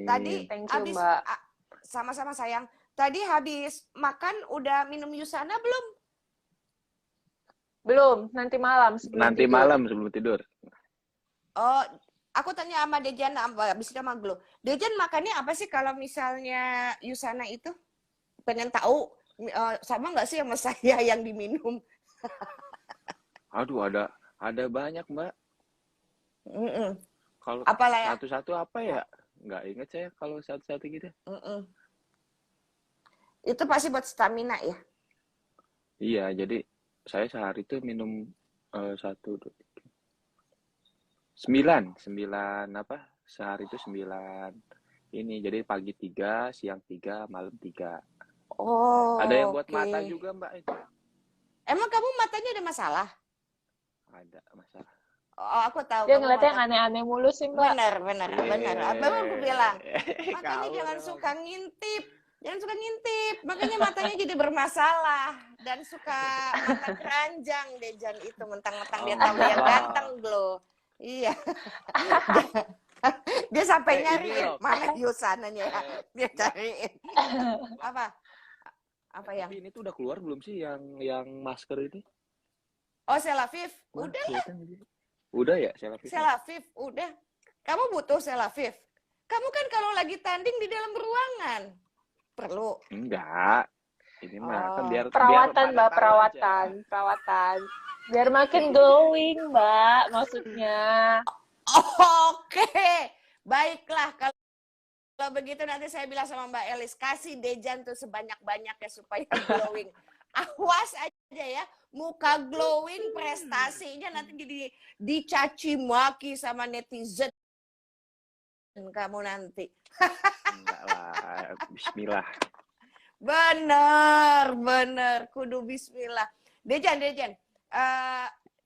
Tadi Thank you, habis Mbak. sama-sama sayang. Tadi habis makan udah minum Yusana belum? Belum, nanti malam sebelum Nanti tidur. malam sebelum tidur. Oh, aku tanya sama Dejan habis itu sama Glo. Dejan makannya apa sih kalau misalnya Yusana itu? Pengen tahu sama nggak sih sama saya yang diminum? Aduh, ada banyak, Mbak. Kalau Apalah ya? satu-satu apa ya? Nggak inget saya kalau satu-satu gitu. Itu pasti buat stamina ya? Iya, jadi saya sehari itu minum 9 apa? Sehari itu 9. Ini jadi pagi 3, siang 3, malam 3. Oh, Ada yang buat oke. mata juga, Mbak, itu. Emang kamu matanya ada masalah? Ada masalah. Oh, aku tahu. Dia Kamu ngeliatnya yang mata. aneh-aneh mulu sih, Mbak. Benar. Abang aku bilang, makanya Kau jangan memang. suka ngintip. Jangan suka ngintip. Makanya matanya jadi bermasalah. Dan suka mata keranjang Dejan itu. Mentang-mentang dia tahu yang ganteng, Glo. Iya. Dia sampai nyariin. Mana Yusananya ya? Dia cariin. Apa yang? Tapi ini tuh udah keluar belum sih yang masker ini? Oh, Selaviv. Wah, Udah lah. Udah ya, Selaviv. Selaviv, udah. Kamu butuh Selaviv. Kamu kan kalau lagi tanding di dalam ruangan. Perlu. Enggak. Ini mah kan biar Perawatan, biar Mbak, pada tahu aja. perawatan. Biar makin glowing, Mbak, maksudnya. Oke. Baiklah, kalau begitu nanti saya bilang sama Mbak Elis, kasih Dejan tuh sebanyak-banyaknya supaya glowing. Awas aja ya, muka glowing prestasinya nanti dicaci maki sama netizen kamu nanti. Enggak lah, bismillah. Bener, kudu bismillah. Dejan,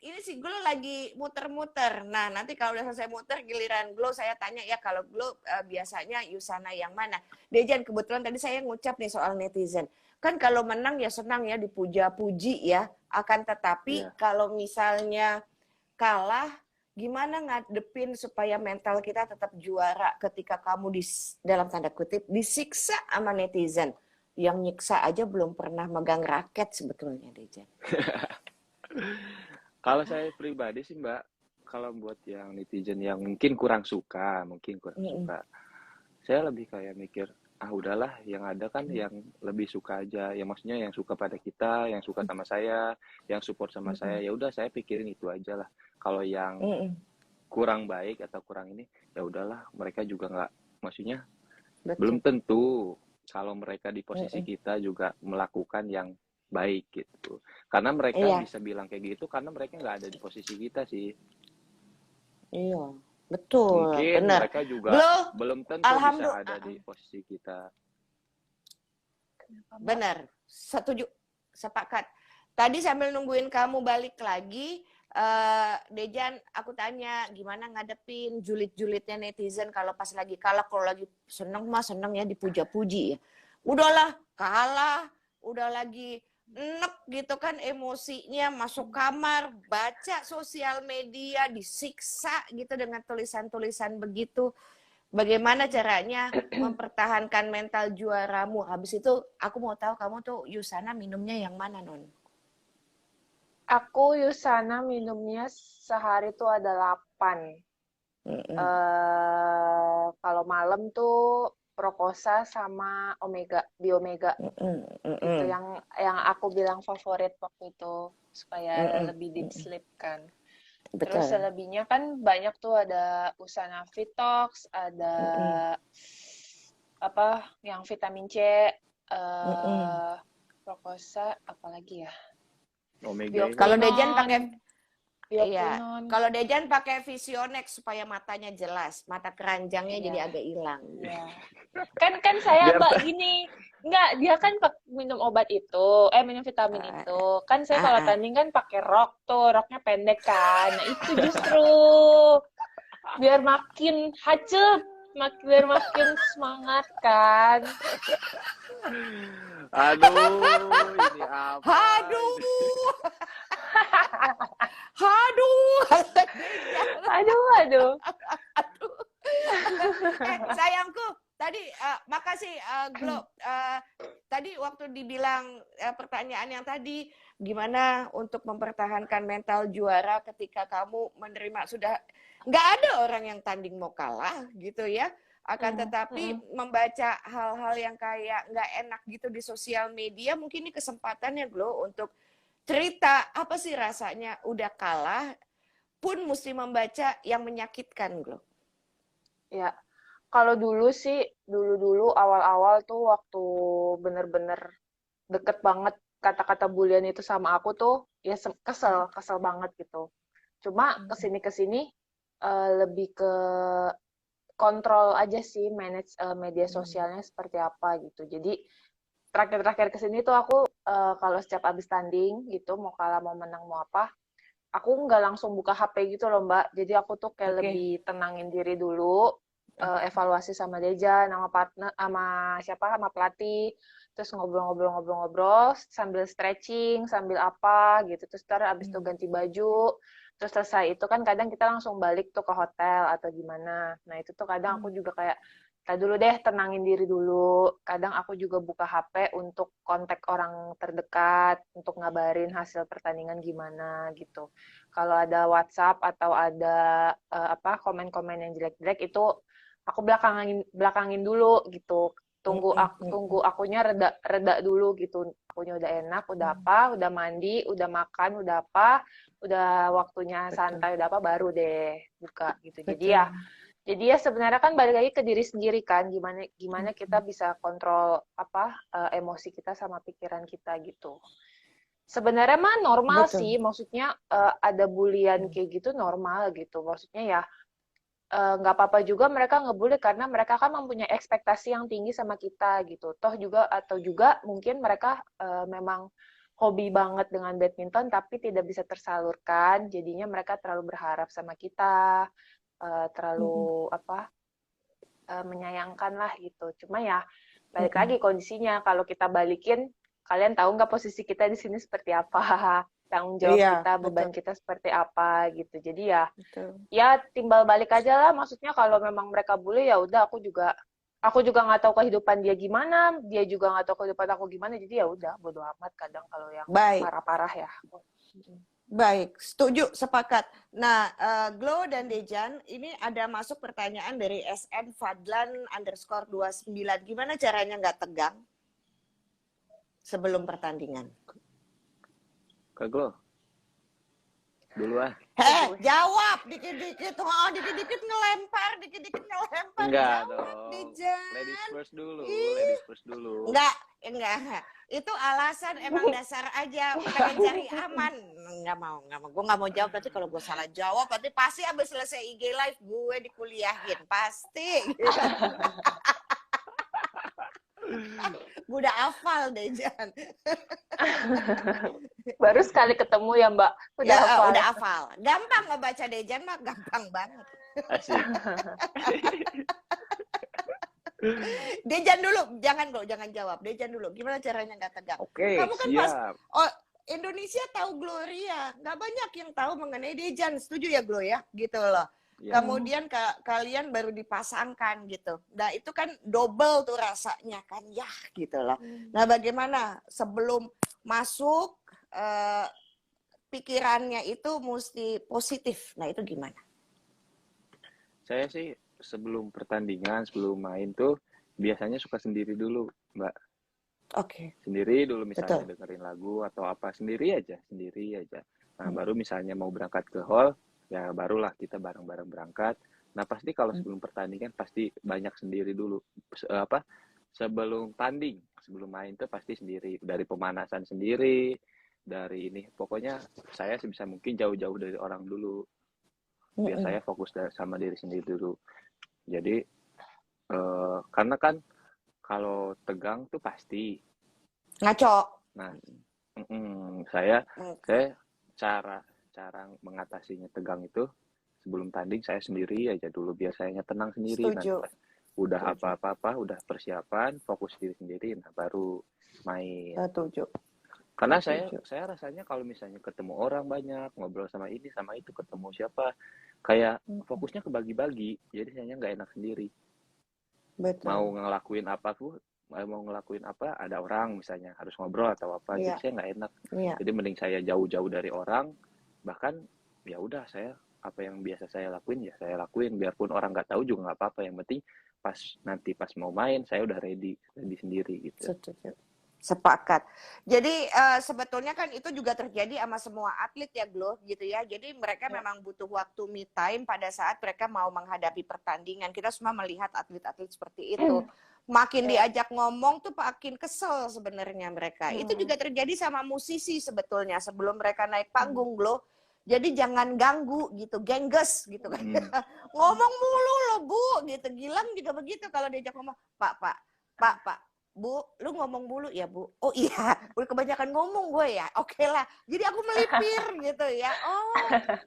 ini si Glo lagi muter-muter. Nah, nanti kalau udah selesai muter, giliran Glo saya tanya ya, kalau Glo biasanya Yusana yang mana? Dejan, kebetulan tadi saya ngucap nih soal netizen. Kan kalau menang ya senang ya, dipuja-puji ya. Akan tetapi kalau misalnya kalah, gimana ngadepin supaya mental kita tetap juara ketika kamu dalam tanda kutip disiksa sama netizen? Yang nyiksa aja belum pernah megang raket sebetulnya, Dejan. Kalau saya pribadi sih, Mbak, kalau buat yang netizen yang mungkin kurang suka, saya lebih kayak mikir, udahlah, yang ada kan yang lebih suka aja, yang maksudnya yang suka pada kita, yang suka sama saya, yang support sama saya, ya udah saya pikirin itu aja lah. Kalau yang kurang baik atau kurang ini, ya udahlah, mereka juga nggak, maksudnya belum tentu kalau mereka di posisi kita juga melakukan yang baik gitu. Karena mereka bisa bilang kayak gitu karena mereka nggak ada di posisi kita sih. Iya, betul. Mungkin bener. mereka juga belum tentu bisa ada di posisi kita. Benar, setuju, sepakat. Tadi sambil nungguin kamu balik lagi, Dejan, aku tanya gimana ngadepin julid-julidnya netizen kalau pas lagi kalah, kalau lagi seneng mah seneng ya dipuja-puji ya. Udahlah, kalah, udah lagi enek gitu kan emosinya, masuk kamar, baca sosial media, disiksa gitu dengan tulisan-tulisan begitu. Bagaimana caranya mempertahankan mental juaramu? Habis itu aku mau tahu kamu tuh Yusana minumnya yang mana, Non? Aku Yusana minumnya sehari tuh ada 8. Kalau malam tuh Prokosa sama Biomega. Itu yang aku bilang favorit waktu itu supaya lebih deep sleep kan. Betul. Terus selebihnya kan banyak tuh, ada Usana Vitox, ada apa yang vitamin C, Prokosa, apalagi ya? Omega. Kalau Dejan pakai Bioquinone. Kalau Dejan pakai Visionex supaya matanya jelas, mata keranjangnya jadi agak hilang. Iya. Kan saya Mbak gini, enggak, dia kan minum obat itu, minum vitamin itu. Kan saya kalau tanding kan pakai rok tuh, roknya pendek kan. Nah, itu justru biar makin hacep, biar makin semangat kan. Aduh, ini apa? Aduh. sayangku, tadi makasih Glo. Tadi waktu dibilang pertanyaan yang tadi gimana untuk mempertahankan mental juara ketika kamu menerima sudah nggak ada orang yang tanding mau kalah gitu ya. Akan tetapi membaca hal-hal yang kayak nggak enak gitu di sosial media, mungkin ini kesempatannya Glo untuk cerita apa sih rasanya udah kalah pun mesti membaca yang menyakitkan Glo. Ya, kalau dulu sih, dulu-dulu awal-awal tuh waktu bener-bener deket banget kata-kata bulian itu sama aku tuh, ya kesel banget gitu. Cuma kesini-kesini lebih ke kontrol aja sih, manage media sosialnya seperti apa gitu. Jadi terakhir-terakhir kesini tuh aku kalau setiap abis tanding gitu, mau kalah mau menang mau apa, aku nggak langsung buka HP gitu loh Mbak. Jadi aku tuh kayak lebih tenangin diri dulu, evaluasi sama Deja, sama partner, sama pelatih, terus ngobrol-ngobrol sambil stretching, sambil apa gitu. Terus ntar abis itu ganti baju, terus selesai itu kan kadang kita langsung balik tuh ke hotel atau gimana. Nah itu tuh kadang aku juga kayak kita dulu deh tenangin diri dulu. Kadang aku juga buka HP untuk kontak orang terdekat, untuk ngabarin hasil pertandingan gimana gitu. Kalau ada WhatsApp atau ada komen-komen yang jelek-jelek itu aku belakangin dulu gitu. Tunggu akunya reda dulu gitu. Akunya udah enak, udah apa, udah mandi, udah makan, udah apa, udah waktunya santai, udah apa baru deh buka gitu. Jadi ya sebenarnya kan balik lagi ke diri sendiri kan, gimana kita bisa kontrol emosi kita sama pikiran kita gitu. Sebenarnya mah normal sih, maksudnya ada bulian kayak gitu normal gitu. Maksudnya ya nggak apa-apa juga mereka ngebully karena mereka kan mempunyai ekspektasi yang tinggi sama kita gitu. Toh juga atau juga mungkin mereka memang hobi banget dengan badminton tapi tidak bisa tersalurkan, jadinya mereka terlalu berharap sama kita, terlalu menyayangkan lah gitu. Cuma ya balik lagi kondisinya, kalau kita balikin, kalian tahu nggak posisi kita di sini seperti apa, tanggung jawab kita, beban kita seperti apa gitu. Jadi ya timbal balik aja lah. Maksudnya kalau memang mereka bully ya udah aku juga nggak tahu kehidupan dia gimana, dia juga nggak tahu kehidupan aku gimana. Jadi ya udah bodo amat kadang kalau yang parah-parah ya. Baik, setuju, sepakat. Nah, Glo dan Dejan, ini ada masuk pertanyaan dari SN Fadlan _29. Gimana caranya nggak tegang sebelum pertandingan? Kak Glo, dulu jawab dikit-dikit, dikit-dikit ngelempar. Enggak jawab, dong. Dejan. Ladies first dulu. Enggak. Itu alasan emang dasar aja, pengen cari aman. Nggak mau. Gue nggak mau jawab, nanti kalau gue salah jawab, nanti pasti abis selesai IG live gue dikuliahin, pasti. Gue udah hafal deh, Jan. Baru sekali ketemu ya, Mbak. Udah hafal. Gampang ngebaca Dejan mah, gampang banget. Asik. Dejan dulu, jangan jawab. Dejan dulu, gimana caranya nggak tegang? Oke, kamu kan siap. Indonesia tahu Gloria, nggak banyak yang tahu mengenai Dejan, setuju ya Glo ya, gitu loh. Ya. Kemudian kalian baru dipasangkan gitu. Nah itu kan double tuh rasanya kan, ya gitu loh. Nah bagaimana sebelum masuk pikirannya itu mesti positif. Nah itu gimana? Saya sih sebelum pertandingan, sebelum main tuh biasanya suka sendiri dulu, Mbak. Oke. Sendiri dulu misalnya dengerin lagu atau apa, sendiri aja. Nah, baru misalnya mau berangkat ke hall, ya barulah kita bareng-bareng berangkat. Nah, pasti kalau sebelum pertandingan pasti banyak sendiri dulu. Sebelum tanding, sebelum main tuh pasti sendiri. Dari pemanasan sendiri, dari ini. Pokoknya saya sebisa mungkin jauh-jauh dari orang dulu. Biar saya fokus sama diri sendiri dulu. Jadi karena kan kalau tegang tuh pasti ngaco. Nah, saya cara mengatasinya tegang itu sebelum tanding saya sendiri aja dulu, biasanya tenang sendiri. Nah, udah apa-apa, udah persiapan, fokus diri sendiri, nah baru main. Setuju. Karena saya rasanya kalau misalnya ketemu orang banyak, ngobrol sama ini sama itu, ketemu siapa, kayak fokusnya kebagi-bagi, jadi saya nggak enak sendiri. mau Betul. ngelakuin apa tuh, mau ngelakuin apa, ada orang misalnya harus ngobrol atau apa, jadi Iya, saya nggak enak. iya. Jadi mending saya jauh-jauh dari orang, bahkan ya udah saya apa yang biasa saya lakuin ya saya lakuin, biarpun orang nggak tahu juga nggak apa-apa. Yang penting pas mau main saya udah ready sendiri gitu. Setuju. Sepakat. Jadi sebetulnya kan itu juga terjadi sama semua atlet ya, Glo, gitu ya. Jadi mereka Ya. memang butuh waktu me time pada saat mereka mau menghadapi pertandingan. Kita semua melihat atlet-atlet seperti itu. Makin Ya. diajak ngomong tuh makin kesel sebenarnya mereka. Itu juga terjadi sama musisi sebetulnya sebelum mereka naik panggung, Glo. Jadi jangan ganggu gitu, gengges gitu kan. Ngomong mulu loh, Bu, gitu. Gilang juga begitu kalau diajak ngomong, Pak, Bu, lu ngomong mulu ya, Bu? Oh iya, udah kebanyakan ngomong gue ya. Oke lah. Jadi aku melipir gitu ya. Oh,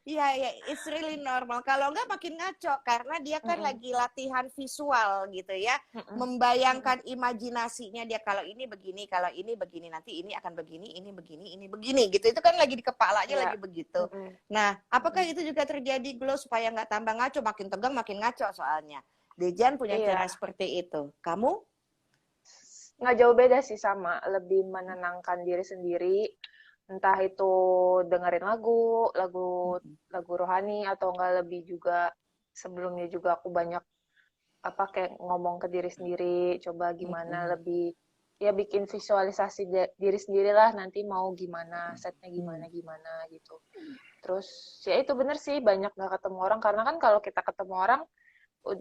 iya, it's really normal. Kalau enggak makin ngaco karena dia kan lagi latihan visual gitu ya. Membayangkan imajinasinya dia kalau ini begini, nanti ini akan begini, ini begini, ini begini gitu. Itu kan lagi di kepalanya Ya. lagi begitu. Nah, apakah itu juga terjadi, Glo, supaya nggak tambah ngaco, makin tegang makin ngaco soalnya. Dejan punya Iya. cara seperti itu. Kamu? Nggak jauh beda sih, sama lebih menenangkan diri sendiri, entah itu dengerin lagu rohani, atau enggak lebih juga sebelumnya juga aku banyak kayak ngomong ke diri sendiri, coba gimana lebih ya bikin visualisasi diri sendiri lah, nanti mau gimana, setnya gimana gitu. Terus ya itu bener sih, banyak nggak ketemu orang, karena kan kalau kita ketemu orang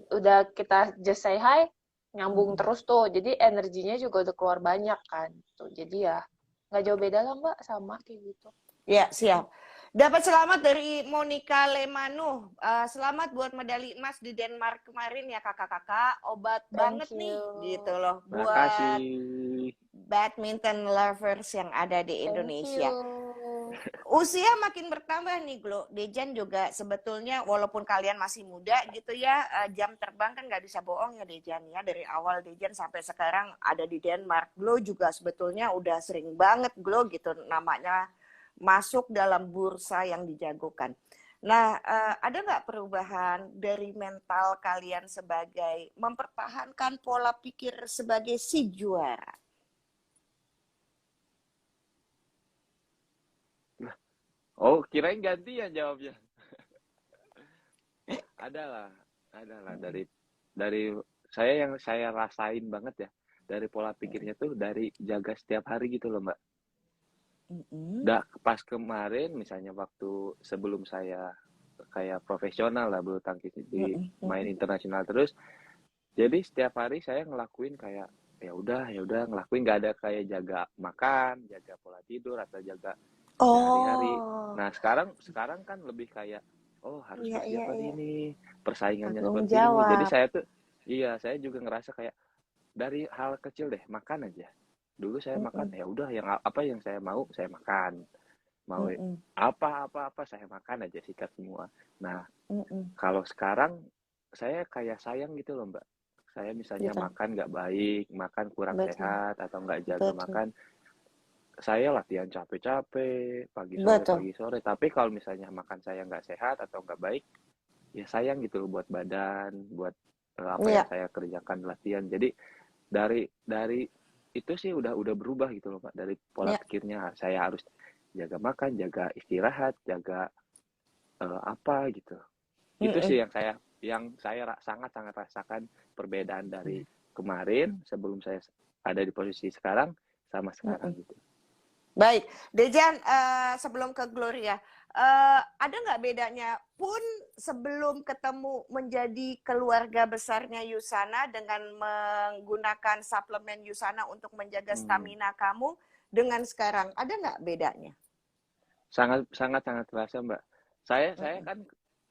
udah kita just say hi, nyambung terus tuh, jadi energinya juga udah keluar banyak kan tuh. Jadi ya nggak jauh beda lah Mbak, sama kayak gitu. Ya, siap. Dapat selamat dari Monica Lemanu. Selamat buat medali emas di Denmark kemarin ya kakak-kakak. Obat banget nih gitu loh Terima buat kasih. badminton lovers yang ada di Indonesia. Usia makin bertambah nih, Glo. Dejan juga sebetulnya walaupun kalian masih muda gitu ya, jam terbang kan nggak bisa bohong ya Dejan ya. Dari awal Dejan sampai sekarang ada di Denmark. Glo juga sebetulnya udah sering banget Glo gitu namanya masuk dalam bursa yang dijagokan. Nah, ada nggak perubahan dari mental kalian sebagai mempertahankan pola pikir sebagai si juara? Oh, kirain gantian jawabnya. Adalah dari saya yang saya rasain banget ya, dari pola pikirnya tuh dari jaga setiap hari gitu loh Mbak. Pas kemarin misalnya waktu sebelum saya kayak profesional lah bulu tangkis di main internasional terus, jadi setiap hari saya ngelakuin kayak ya udah ngelakuin, nggak ada kayak jaga makan, jaga pola tidur atau jaga sehari-hari. Nah sekarang kan lebih kayak harus persiapan ini, persaingannya seperti ini. Jadi saya juga ngerasa kayak dari hal kecil deh, makan aja. Dulu saya makan ya udah yang apa yang saya mau saya makan. Mau apa saya makan aja, sikat semua. Nah, kalau sekarang saya kayak sayang gitu loh Mbak. Saya misalnya makan nggak baik, makan kurang sehat atau nggak jaga makan, saya latihan capek-capek pagi sore, tapi kalau misalnya makan saya nggak sehat atau nggak baik, ya sayang gitu loh buat badan, buat apa yang saya kerjakan latihan. Jadi dari itu sih udah berubah gitu loh Pak, dari pola pikirnya saya harus jaga makan, jaga istirahat, jaga apa gitu. Itu sih yang saya sangat-sangat rasakan perbedaan dari kemarin sebelum saya ada di posisi sekarang sama sekarang gitu. Baik, Dejan, sebelum ke Gloria, ada nggak bedanya pun sebelum ketemu menjadi keluarga besarnya Yusana dengan menggunakan suplemen Yusana untuk menjaga stamina kamu dengan sekarang, ada nggak bedanya? Sangat terasa Mbak. Saya kan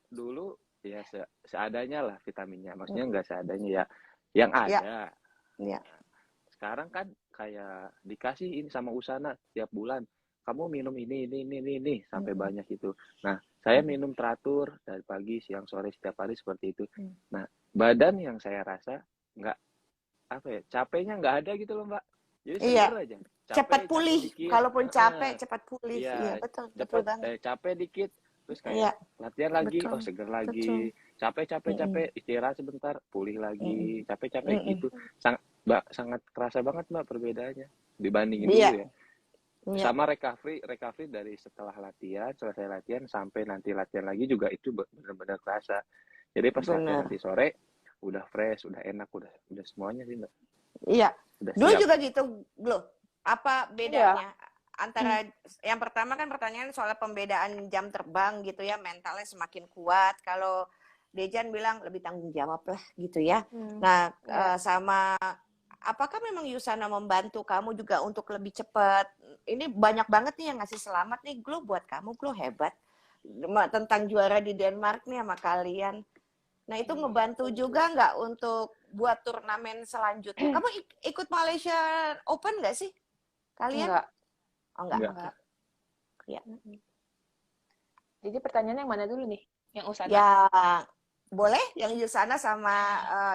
dulu ya seadanya lah vitaminnya, maksudnya nggak seadanya ya, yang ada. Ya. Sekarang kan kayak dikasih ini sama Usana tiap bulan, kamu minum ini sampai banyak itu. Nah saya minum teratur dari pagi siang sore setiap hari seperti itu. Nah badan yang saya rasa nggak capeknya nggak ada gitu loh Mbak, jadi seger aja. Cepat pulih, kalaupun capek cepat pulih. Iya betul banget. Capek dikit terus kayak latihan lagi, seger lagi. capek istirahat sebentar, pulih lagi, capek gitu. Sangat kerasa banget Mbak perbedaannya dibandingin dulu Iya, ya. iya, Sama recovery dari setelah latihan, selesai latihan sampai nanti latihan lagi juga itu benar-benar kerasa. Jadi pas latihan benar. nanti sore udah fresh, udah enak, udah semuanya sih Mbak. Iya. Udah Dulu siap. juga gitu, Glo. Apa Iya. bedanya antara yang pertama kan pertanyaan soal pembedaan jam terbang gitu ya, mentalnya semakin kuat. Kalau Dejan bilang lebih tanggung jawab lah gitu ya. Nah, Iya. sama apakah memang Yusana membantu kamu juga untuk lebih cepat? Ini banyak banget nih yang ngasih selamat nih, Glo, buat kamu, Glo hebat. Tentang juara di Denmark nih sama kalian. Nah, itu ngebantu juga nggak untuk buat turnamen selanjutnya? Kamu ikut Malaysia Open nggak sih? Kalian? Enggak. Oh, enggak. Enggak. Oke. Ya. Jadi pertanyaannya yang mana dulu nih? Yang Usana? Ya, boleh yang Yusana sama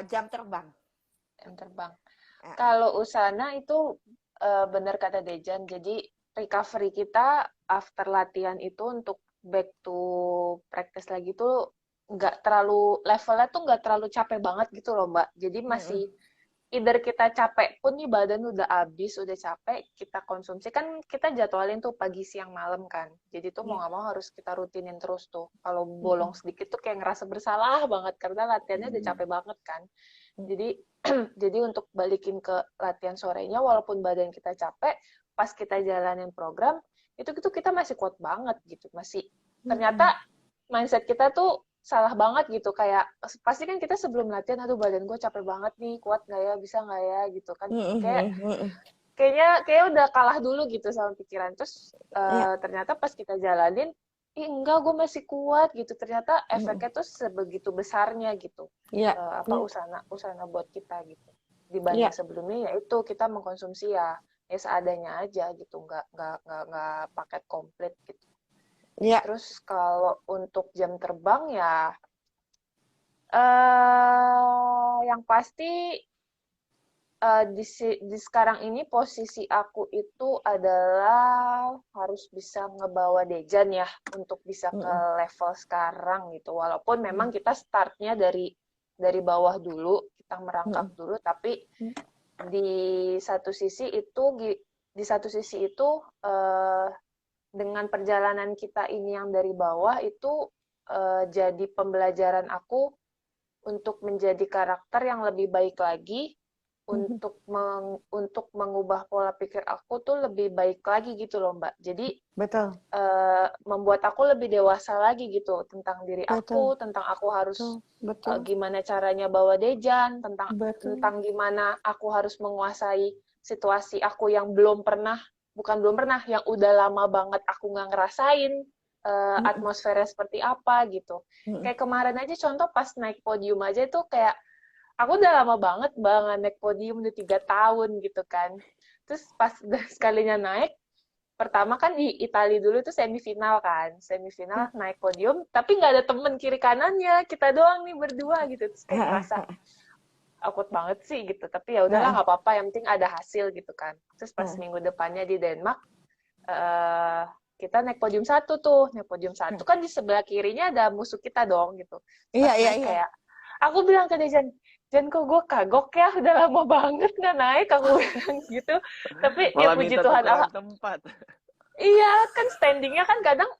jam terbang. Jam terbang. Ya. Kalau Usana itu benar kata Dejan. Jadi recovery kita after latihan itu untuk back to practice lagi tuh nggak terlalu levelnya tuh nggak terlalu capek banget gitu loh Mbak. Jadi masih either kita capek pun nih badan udah habis, udah capek, kita konsumsi kan kita jadwalin tuh pagi, siang, malam kan. Jadi tuh mau nggak mau harus kita rutinin terus tuh. Kalau bolong sedikit tuh kayak ngerasa bersalah banget karena latihannya udah capek banget kan. Jadi jadi untuk balikin ke latihan sorenya walaupun badan kita capek, pas kita jalanin program itu kita masih kuat banget gitu. Masih ternyata mindset kita tuh salah banget gitu, kayak pasti kan kita sebelum latihan aduh badan gue capek banget nih, kuat nggak ya, bisa nggak ya gitu kan, kayaknya udah kalah dulu gitu sama pikiran. Terus ternyata pas kita jalanin enggak, gue masih kuat gitu, ternyata efeknya tuh sebegitu besarnya gitu. Usana buat kita gitu dibanding sebelumnya, yaitu kita mengkonsumsi ya seadanya aja gitu, nggak paket komplit gitu. Ya. Terus kalau untuk jam terbang ya, yang pasti di sekarang ini posisi aku itu adalah harus bisa ngebawa Dejan ya untuk bisa ke level sekarang gitu. Walaupun memang kita startnya dari bawah dulu, kita merangkak dulu, tapi di satu sisi itu dengan perjalanan kita ini yang dari bawah itu jadi pembelajaran aku untuk menjadi karakter yang lebih baik lagi, untuk mengubah pola pikir aku tuh lebih baik lagi gitu loh Mbak. Jadi betul. Membuat aku lebih dewasa lagi gitu tentang diri aku, tentang aku harus gimana caranya bawa Dejan, tentang gimana aku harus menguasai situasi aku yang yang udah lama banget aku nggak ngerasain atmosfernya seperti apa gitu. Kayak kemarin aja contoh pas naik podium aja itu kayak aku udah lama banget naik podium, udah 3 tahun gitu kan. Terus pas sekalinya naik, pertama kan di Italia dulu itu semifinal naik podium, tapi nggak ada temen kiri kanannya, kita doang nih berdua gitu. Terus kayak ngerasa awkward banget sih gitu, tapi ya udahlah nggak apa-apa, yang penting ada hasil gitu kan. Terus pas minggu depannya di Denmark, kita naik podium 1 tuh, kan di sebelah kirinya ada musuh kita dong gitu. Iya. Kayak aku bilang ke Dejan, kok gue kagok ya, udah lama banget nggak naik, aku bilang gitu. Tapi ya puji Tuhan, tempat. Iya, kan standingnya kan kadang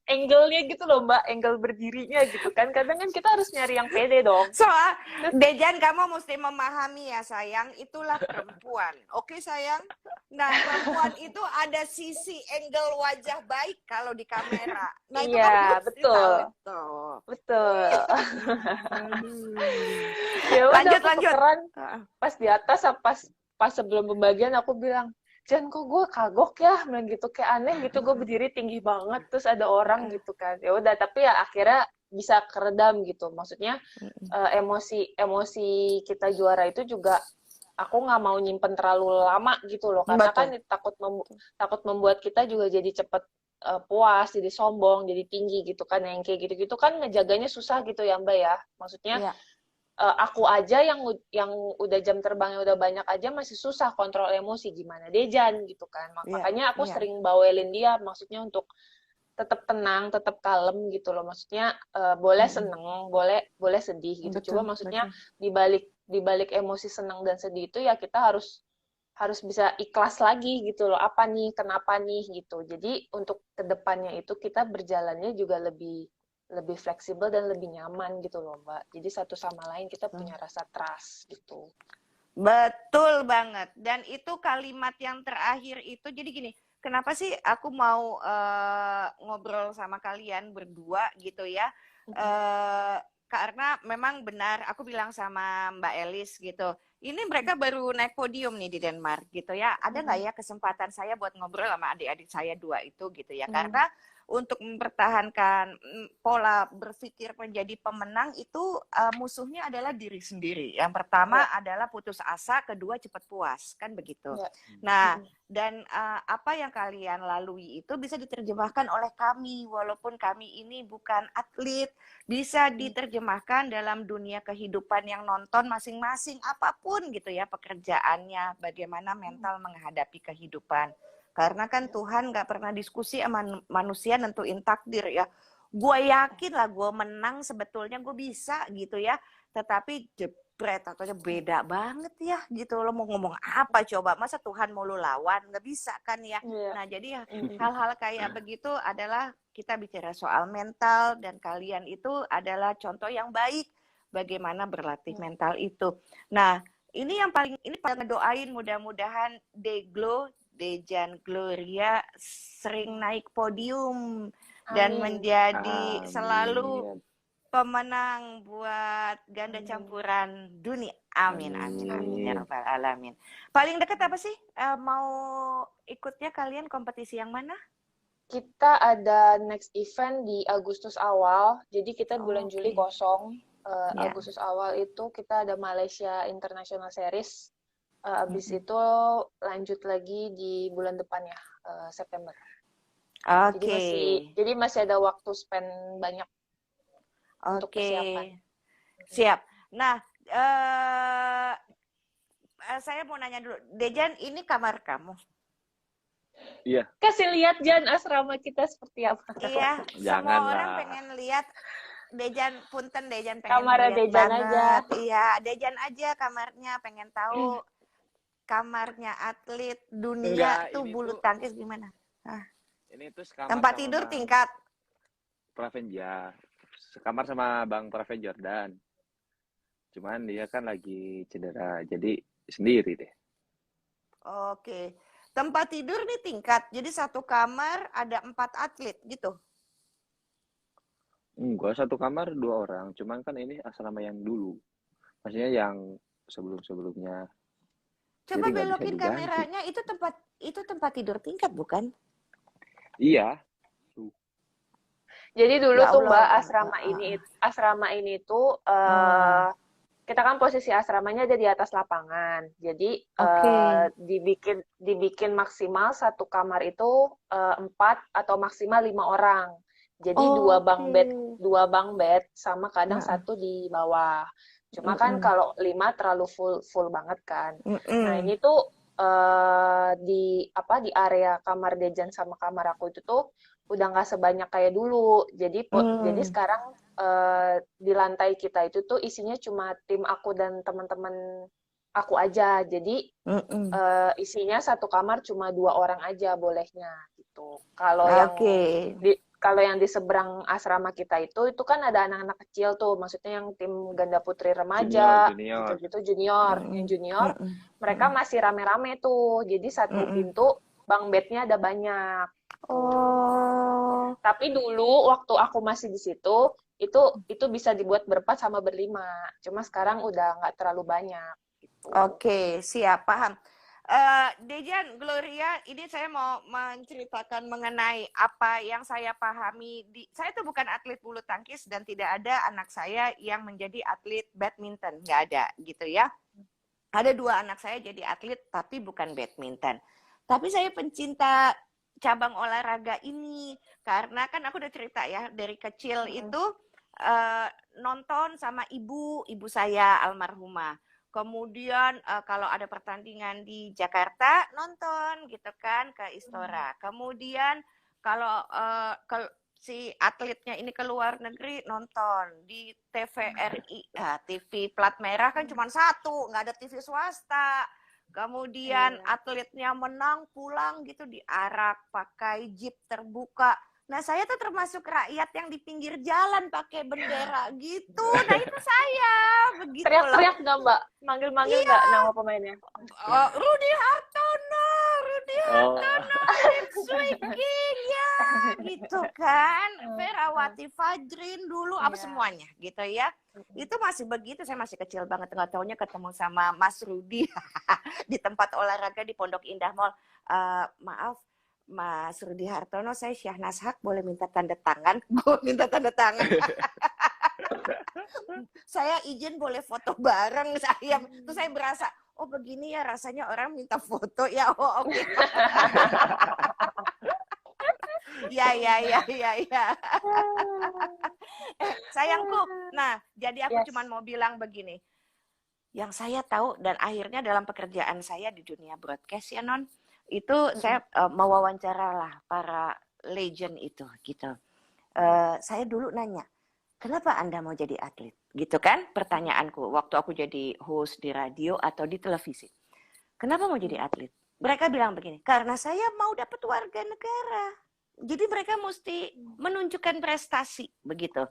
angle-nya gitu loh Mbak, angle berdirinya gitu kan. Kadang kan kita harus nyari yang pede dong. Soal Dejan, kamu mesti memahami ya sayang, itulah perempuan. Oke sayang? Nah, perempuan itu ada sisi angle wajah baik kalau di kamera. Nah, itu iya, betul. Betul. Ya udah, lanjut. Pas di atas, pas sebelum pembagian aku bilang, Jan, kok gue kagok ya, bilang gitu, kayak aneh gitu, gue berdiri tinggi banget, terus ada orang gitu kan. Ya udah, tapi ya akhirnya bisa keredam gitu. Maksudnya emosi kita juara itu juga aku nggak mau nyimpen terlalu lama gitu loh, karena kan takut membuat kita juga jadi cepet puas, jadi sombong, jadi tinggi gitu kan. Yang kayak gitu-gitu kan ngejaganya susah gitu ya Mbak ya. Maksudnya aku aja yang udah jam terbangnya udah banyak aja masih susah kontrol emosi, gimana Dejan gitu kan. Makanya aku sering bawelin dia, maksudnya untuk tetap tenang, tetap kalem gitu loh. Maksudnya boleh seneng, boleh sedih gitu. Coba Betul, maksudnya betul. di balik emosi seneng dan sedih itu ya kita harus bisa ikhlas lagi gitu loh. Apa nih, kenapa nih gitu. Jadi untuk kedepannya itu kita berjalannya juga lebih lebih fleksibel dan lebih nyaman gitu loh, Mbak. Jadi satu sama lain kita punya rasa trust gitu. Betul banget. Dan itu kalimat yang terakhir itu jadi gini, kenapa sih aku mau ngobrol sama kalian berdua gitu ya? Karena memang benar aku bilang sama Mbak Elis gitu. Ini mereka baru naik podium nih di Denmark gitu ya. Ada nggak ya kesempatan saya buat ngobrol sama adik-adik saya dua itu gitu ya? Karena untuk mempertahankan pola berpikir menjadi pemenang itu musuhnya adalah diri sendiri. Yang pertama adalah putus asa, kedua cepat puas, kan begitu. Nah, dan apa yang kalian lalui itu bisa diterjemahkan oleh kami, walaupun kami ini bukan atlet, bisa diterjemahkan dalam dunia kehidupan yang nonton masing-masing, apapun gitu ya pekerjaannya, bagaimana mental menghadapi kehidupan. Karena kan Tuhan nggak pernah diskusi sama manusia nentuin takdir ya. Gue yakin lah gue menang sebetulnya gue bisa gitu ya. Tetapi jebret atau beda banget ya gitu. Lo mau ngomong apa coba? Masa Tuhan mau lo lawan? Nggak bisa kan ya. Nah jadi hal-hal kayak begitu adalah kita bicara soal mental. Dan kalian itu adalah contoh yang baik bagaimana berlatih mental itu. Nah ini yang paling ngedoain mudah-mudahan Deglo Dejan Gloria sering naik podium dan menjadi selalu pemenang buat ganda campuran dunia. Amin, amin, amin, ya rabbal alamin. Paling dekat apa sih? Mau ikutnya kalian kompetisi yang mana? Kita ada next event di Agustus awal, jadi kita bulan Juli kosong. Agustus awal itu kita ada Malaysia International Series. Abis itu lanjut lagi di bulan depan ya, September. Jadi masih ada waktu spend banyak untuk persiapan. Siap. Nah, saya mau nanya dulu, Dejan, ini kamar kamu? Iya. Kasih lihat Jan asrama kita seperti apa. Iya, semua orang pengen lihat. Dejan, punten Dejan pengen kamar lihat Dejan banget. Aja. Iya, Dejan aja kamarnya, pengen tahu kamarnya atlet dunia tuh bulu tangkis gimana? Ini tuh tempat tidur tingkat. Pravenja, sekamar sama Bang Praven Jordan. Cuman dia kan lagi cedera, jadi sendiri deh. Oke. Tempat tidur nih tingkat, jadi satu kamar ada 4 atlet gitu? Enggak, satu kamar 2 orang. Cuman kan ini asrama yang dulu. Maksudnya yang sebelum-sebelumnya. Coba belokin kameranya, itu tempat tidur tingkat bukan? Iya. Jadi dulu tuh Mbak, asrama ini tuh kita kan posisi asramanya ada di atas lapangan. Jadi dibikin maksimal satu kamar itu 4 atau maksimal 5 orang. Jadi 2 bunk bed sama kadang satu di bawah. Cuma kan kalau 5 terlalu full banget kan. Nah, ini tuh di area kamar Dejan sama kamar aku itu tuh udah nggak sebanyak kayak dulu. Jadi sekarang di lantai kita itu tuh isinya cuma tim aku dan teman-teman aku aja. Jadi isinya satu kamar cuma 2 orang aja bolehnya gitu. Kalau yang di seberang asrama kita itu kan ada anak-anak kecil tuh, maksudnya yang tim ganda putri remaja, gitu-gitu junior. Yang junior, mereka masih rame-rame tuh. Jadi satu pintu bunk bednya ada banyak. Tapi dulu waktu aku masih di situ, itu bisa dibuat berempat sama berlima. Cuma sekarang udah nggak terlalu banyak. Gitu. Oke, siap, paham. Dejan, Gloria, ini saya mau menceritakan mengenai apa yang saya pahami. Saya tuh bukan atlet bulu tangkis dan tidak ada anak saya yang menjadi atlet badminton, nggak ada gitu ya. Ada 2 anak saya jadi atlet tapi bukan badminton. Tapi saya pencinta cabang olahraga ini karena kan aku udah cerita ya dari kecil itu nonton sama ibu saya almarhumah. Kemudian kalau ada pertandingan di Jakarta nonton gitu kan ke Istora. Kemudian kalau si atletnya ini ke luar negeri nonton di TVRI, TV plat merah kan cuma satu, nggak ada TV swasta. Kemudian atletnya menang pulang gitu diarak pakai jeep terbuka. Nah, saya tuh termasuk rakyat yang di pinggir jalan pakai bendera gitu. Nah, itu saya begitu loh. Teriak-teriak nggak Mbak? Manggil-manggil nggak nama pemainnya? Rudi Hartono, next week ya, gitu kan. Ferawati Fajrin dulu, apa semuanya gitu ya. Itu masih begitu, saya masih kecil banget, nggak taunya ketemu sama Mas Rudi di tempat olahraga di Pondok Indah Mall. Maaf, Mas Rudi Hartono, saya Syahnas Haq, boleh minta tanda tangan? Gue minta tanda tangan. Saya izin boleh foto bareng saya. Terus saya berasa, oh begini ya rasanya orang minta foto ya. Oh oke. Ya. Sayangku, nah jadi aku cuma mau bilang begini. Yang saya tahu dan akhirnya dalam pekerjaan saya di dunia broadcast ya Non, itu saya mewawancara lah para legend itu gitu. Saya dulu nanya, kenapa Anda mau jadi atlet? Gitu kan pertanyaanku waktu aku jadi host di radio atau di televisi. Kenapa mau jadi atlet? Mereka bilang begini, karena saya mau dapat warga negara. Jadi mereka mesti menunjukkan prestasi begitu.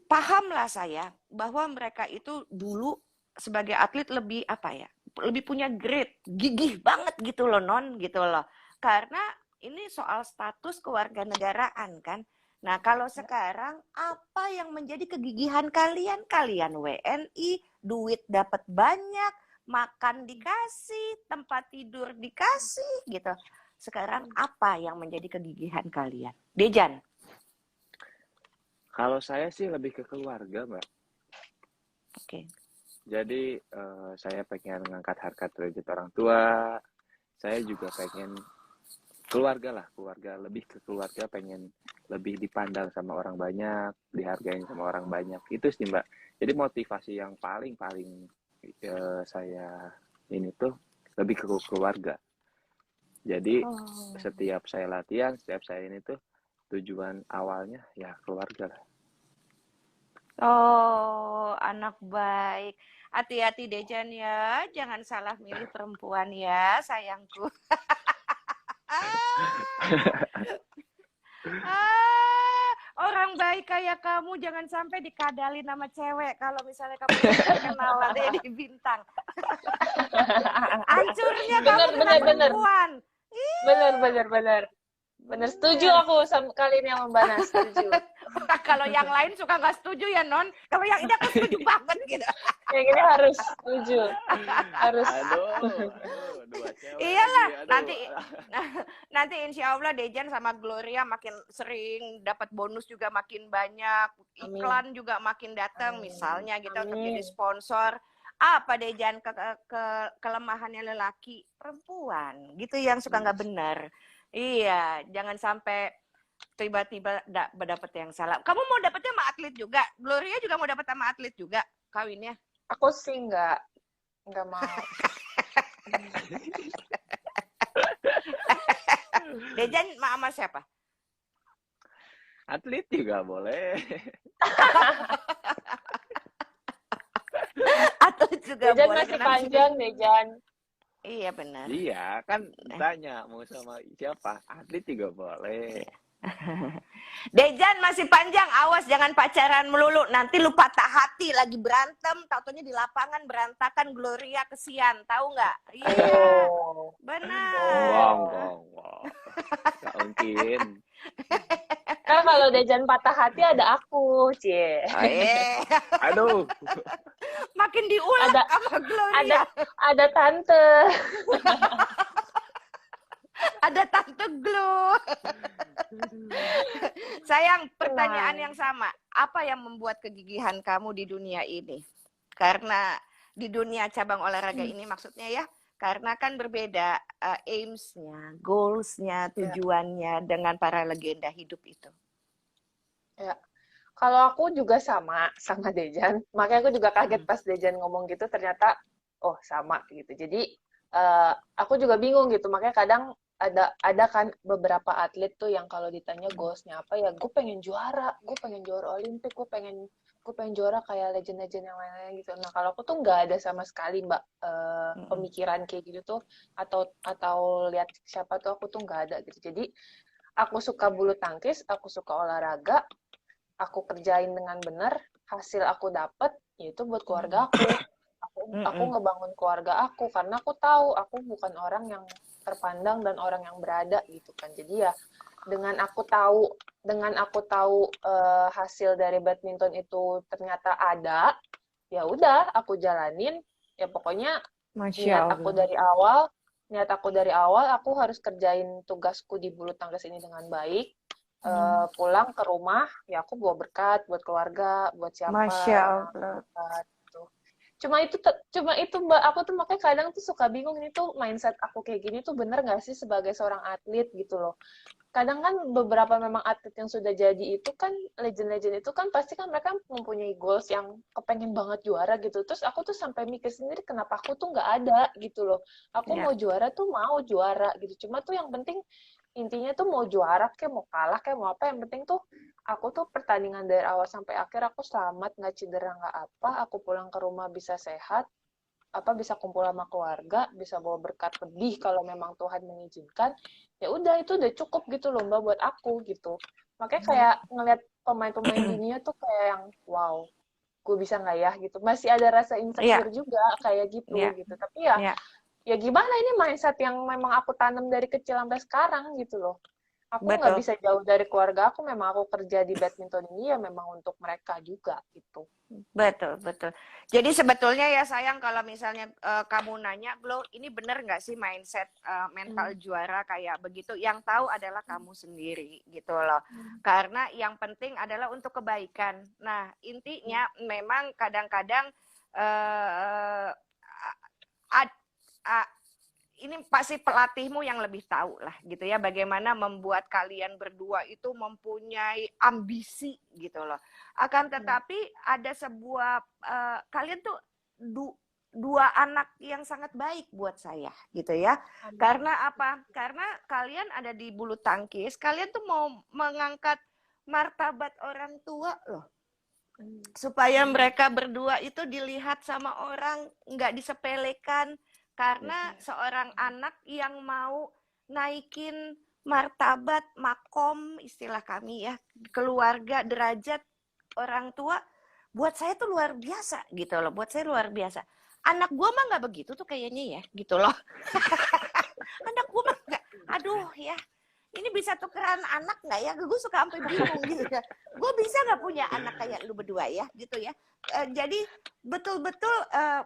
Pahamlah saya bahwa mereka itu dulu sebagai atlet lebih apa ya? Lebih punya grit, gigih banget gitu loh Non, gitu loh. Karena ini soal status kewarganegaraan kan. Nah, kalau sekarang apa yang menjadi kegigihan kalian? Kalian WNI, duit dapat banyak, makan dikasih, tempat tidur dikasih gitu. Sekarang apa yang menjadi kegigihan kalian? Dejan. Kalau saya sih lebih ke keluarga, Mbak. Oke. Jadi saya pengen mengangkat harkat derajat orang tua. Saya juga pengen keluarga, lebih ke keluarga, pengen lebih dipandang sama orang banyak, dihargain sama orang banyak. Itu sih Mbak. Jadi motivasi yang paling saya ini tuh lebih ke keluarga. Jadi setiap saya latihan, setiap saya ini tuh tujuan awalnya ya keluarga lah. Oh, anak baik. Hati-hati Dejan ya, jangan salah milih perempuan ya, sayangku. Orang baik kayak kamu jangan sampai dikadalin sama cewek kalau misalnya kamu kenalan dia di bintang. Hancurnya kamu dengan perempuan. Bener, setuju aku sama kalian yang membahas, setuju. Kalau yang lain suka nggak setuju ya Non, kalau yang ini aku setuju banget gitu. Yang ini harus setuju, harus. Dua cewek. Iyalah, nanti insya Allah Dejan sama Gloria makin sering dapat bonus juga makin banyak, iklan juga makin datang misalnya gitu untuk jadi sponsor. Apa Dejan kelemahannya lelaki perempuan gitu yang suka nggak benar. Iya, jangan sampai tiba-tiba dapet yang salah. Kamu mau dapetnya sama atlet juga? Gloria juga mau dapet sama atlet juga kawinnya? Aku sih nggak mau. Dejan sama siapa? Atlet juga boleh. Atlet juga Dejan boleh. masih panjang, Dejan. Iya benar. Iya, kan tanya mau sama siapa? Atlet juga boleh. Dejan masih panjang, awas jangan pacaran melulu. Nanti lu patah hati lagi berantem, taunya di lapangan berantakan, Gloria kesian, tahu nggak? Iya, benar. Wow. Nggak mungkin. Kan kalau Dejan patah hati ada aku, Cie. Aduh. Makin diulek sama Gloria. Ada tante. Ada tante Glo. Sayang, pertanyaan yang sama. Apa yang membuat kegigihan kamu di dunia ini? Karena di dunia cabang olahraga ini maksudnya ya, karena kan berbeda aims-nya, goals-nya, tujuannya dengan para legenda hidup itu. Ya. Kalau aku juga sama Dejan. Makanya aku juga kaget pas Dejan ngomong gitu, ternyata oh sama gitu. Jadi aku juga bingung gitu. Makanya kadang ada kan beberapa atlet tuh yang kalau ditanya goalsnya apa ya, gue pengen juara Olimpik, gue pengen juara kayak legend-legend yang lain-lain gitu. Nah kalau aku tuh nggak ada sama sekali Mbak pemikiran kayak gitu tuh, atau lihat siapa tuh, aku tuh nggak ada gitu. Jadi aku suka bulu tangkis, aku suka olahraga, aku kerjain dengan benar, hasil aku dapet yaitu buat keluarga aku. Aku ngebangun keluarga aku karena aku tahu aku bukan orang yang terpandang dan orang yang berada gitu kan. Jadi ya dengan aku tahu hasil dari badminton itu ternyata ada, ya udah aku jalanin. Ya pokoknya Masya Allah. niat aku dari awal aku harus kerjain tugasku di bulu tangkis ini dengan baik. Pulang ke rumah ya aku bawa berkat buat keluarga, buat siapa Masya yang Allah. berkat gitu. Cuma itu Mbak, aku tuh makanya kadang tuh suka bingung, ini tuh mindset aku kayak gini tuh bener nggak sih sebagai seorang atlet gitu loh. Kadang kan beberapa memang atlet yang sudah jadi itu kan legend-legend itu kan pasti kan mereka mempunyai goals yang kepengen banget juara gitu. Terus aku tuh sampai mikir sendiri kenapa aku tuh nggak ada gitu loh. Aku Ya. mau juara tuh mau juara gitu. Cuma tuh yang penting intinya tuh mau juara kayak mau kalah kayak mau apa, yang penting tuh aku tuh pertandingan dari awal sampai akhir aku selamat, nggak cedera nggak apa, aku pulang ke rumah bisa sehat, apa bisa kumpul sama keluarga, bisa bawa berkat lebih kalau memang Tuhan mengizinkan. Ya udah itu udah cukup gitu loh Mbak buat aku gitu. Makanya kayak ngeliat pemain-pemain dunia tuh kayak yang wow, gue bisa nggak ya gitu. Masih ada rasa Iya, insecure juga kayak gitu iya, gitu. Tapi ya iya. ya gimana, ini mindset yang memang aku tanam dari kecil sampai sekarang gitu loh. Aku nggak Betul. bisa jauh dari keluarga aku, memang aku kerja di badminton ini ya memang untuk mereka juga gitu. Betul, betul. Jadi sebetulnya ya sayang kalau misalnya kamu nanya, Glow, ini bener nggak sih mindset mental juara kayak begitu? Yang tahu adalah kamu sendiri gitu loh. Karena yang penting adalah untuk kebaikan. Nah, intinya memang kadang-kadang uh, ini pasti pelatihmu yang lebih tahu lah gitu ya, bagaimana membuat kalian berdua itu mempunyai ambisi gitu loh. Akan tetapi ada sebuah kalian tuh dua anak yang sangat baik buat saya gitu ya. Karena apa? Karena kalian ada di bulu tangkis, kalian tuh mau mengangkat martabat orang tua loh. Supaya mereka berdua itu dilihat sama orang, nggak disepelekan. Karena seorang anak yang mau naikin martabat, makom, istilah kami ya, keluarga, derajat orang tua, buat saya tuh luar biasa gitu loh. Buat saya luar biasa. Anak gue mah nggak begitu tuh kayaknya ya, gitu loh. Anak gue mah nggak, aduh ya, ini bisa tukeran anak nggak ya? Gue suka sampai bingung gitu ya. Gue bisa nggak punya anak kayak lu berdua ya, gitu ya. Jadi betul-betul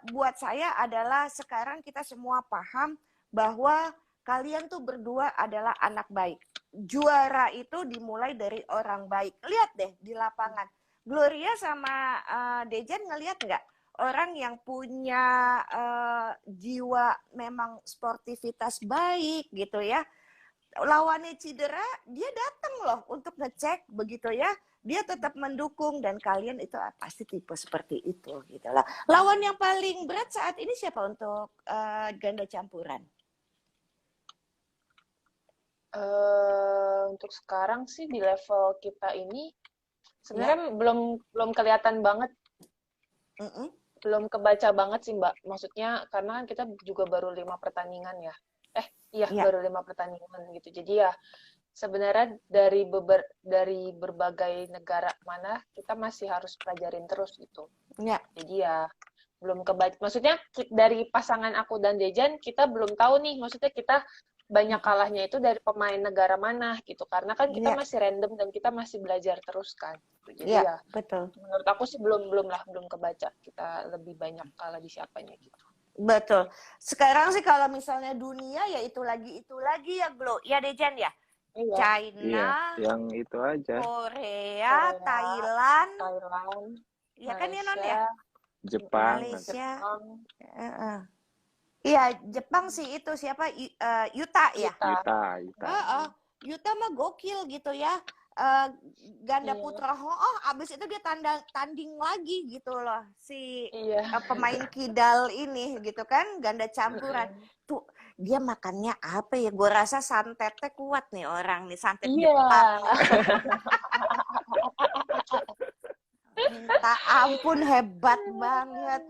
buat saya adalah sekarang kita semua paham bahwa kalian tuh berdua adalah anak baik. Juara itu dimulai dari orang baik. Lihat deh di lapangan. Gloria sama Dejan ngelihat nggak? Orang yang punya jiwa memang sportivitas baik gitu ya. Lawannya cedera, dia datang loh untuk ngecek begitu ya. Dia tetap mendukung dan kalian itu pasti tipe seperti itu gitu lah. Lawan yang paling berat saat ini siapa untuk ganda campuran? Untuk sekarang sih di level kita ini sebenarnya belum kelihatan banget, belum kebaca banget sih Mbak. Maksudnya karena kan kita juga baru 5 pertandingan ya. Baru 5 pertandingan gitu. Jadi ya sebenarnya dari berbagai negara mana kita masih harus pelajarin terus gitu. Ya. Jadi ya belum kebaca. Maksudnya dari pasangan aku dan Dejan kita belum tahu nih. Maksudnya kita banyak kalahnya itu dari pemain negara mana gitu. Karena kan kita masih random dan kita masih belajar terus kan. Jadi ya betul. Menurut aku sih belum kebaca kita lebih banyak kalah di siapanya gitu. Betul. Sekarang sih kalau misalnya dunia ya itu lagi ya Glo. Ya Dejan ya. Iya. China, yang itu aja. Korea, Thailand, ya kan ya Non ya? Jepang. Malaysia. Iya, Jepang sih itu siapa? Yuta ya? Yuta. Yuta mah gokil gitu ya. eh, ganda Iya. putra, abis itu dia tanding lagi gitu loh si Iya. pemain kidal ini gitu kan, ganda campuran tuh. Dia makannya apa ya, gue rasa santetnya kuat nih orang nih, santet Iya. Jepang minta ampun, hebat banget.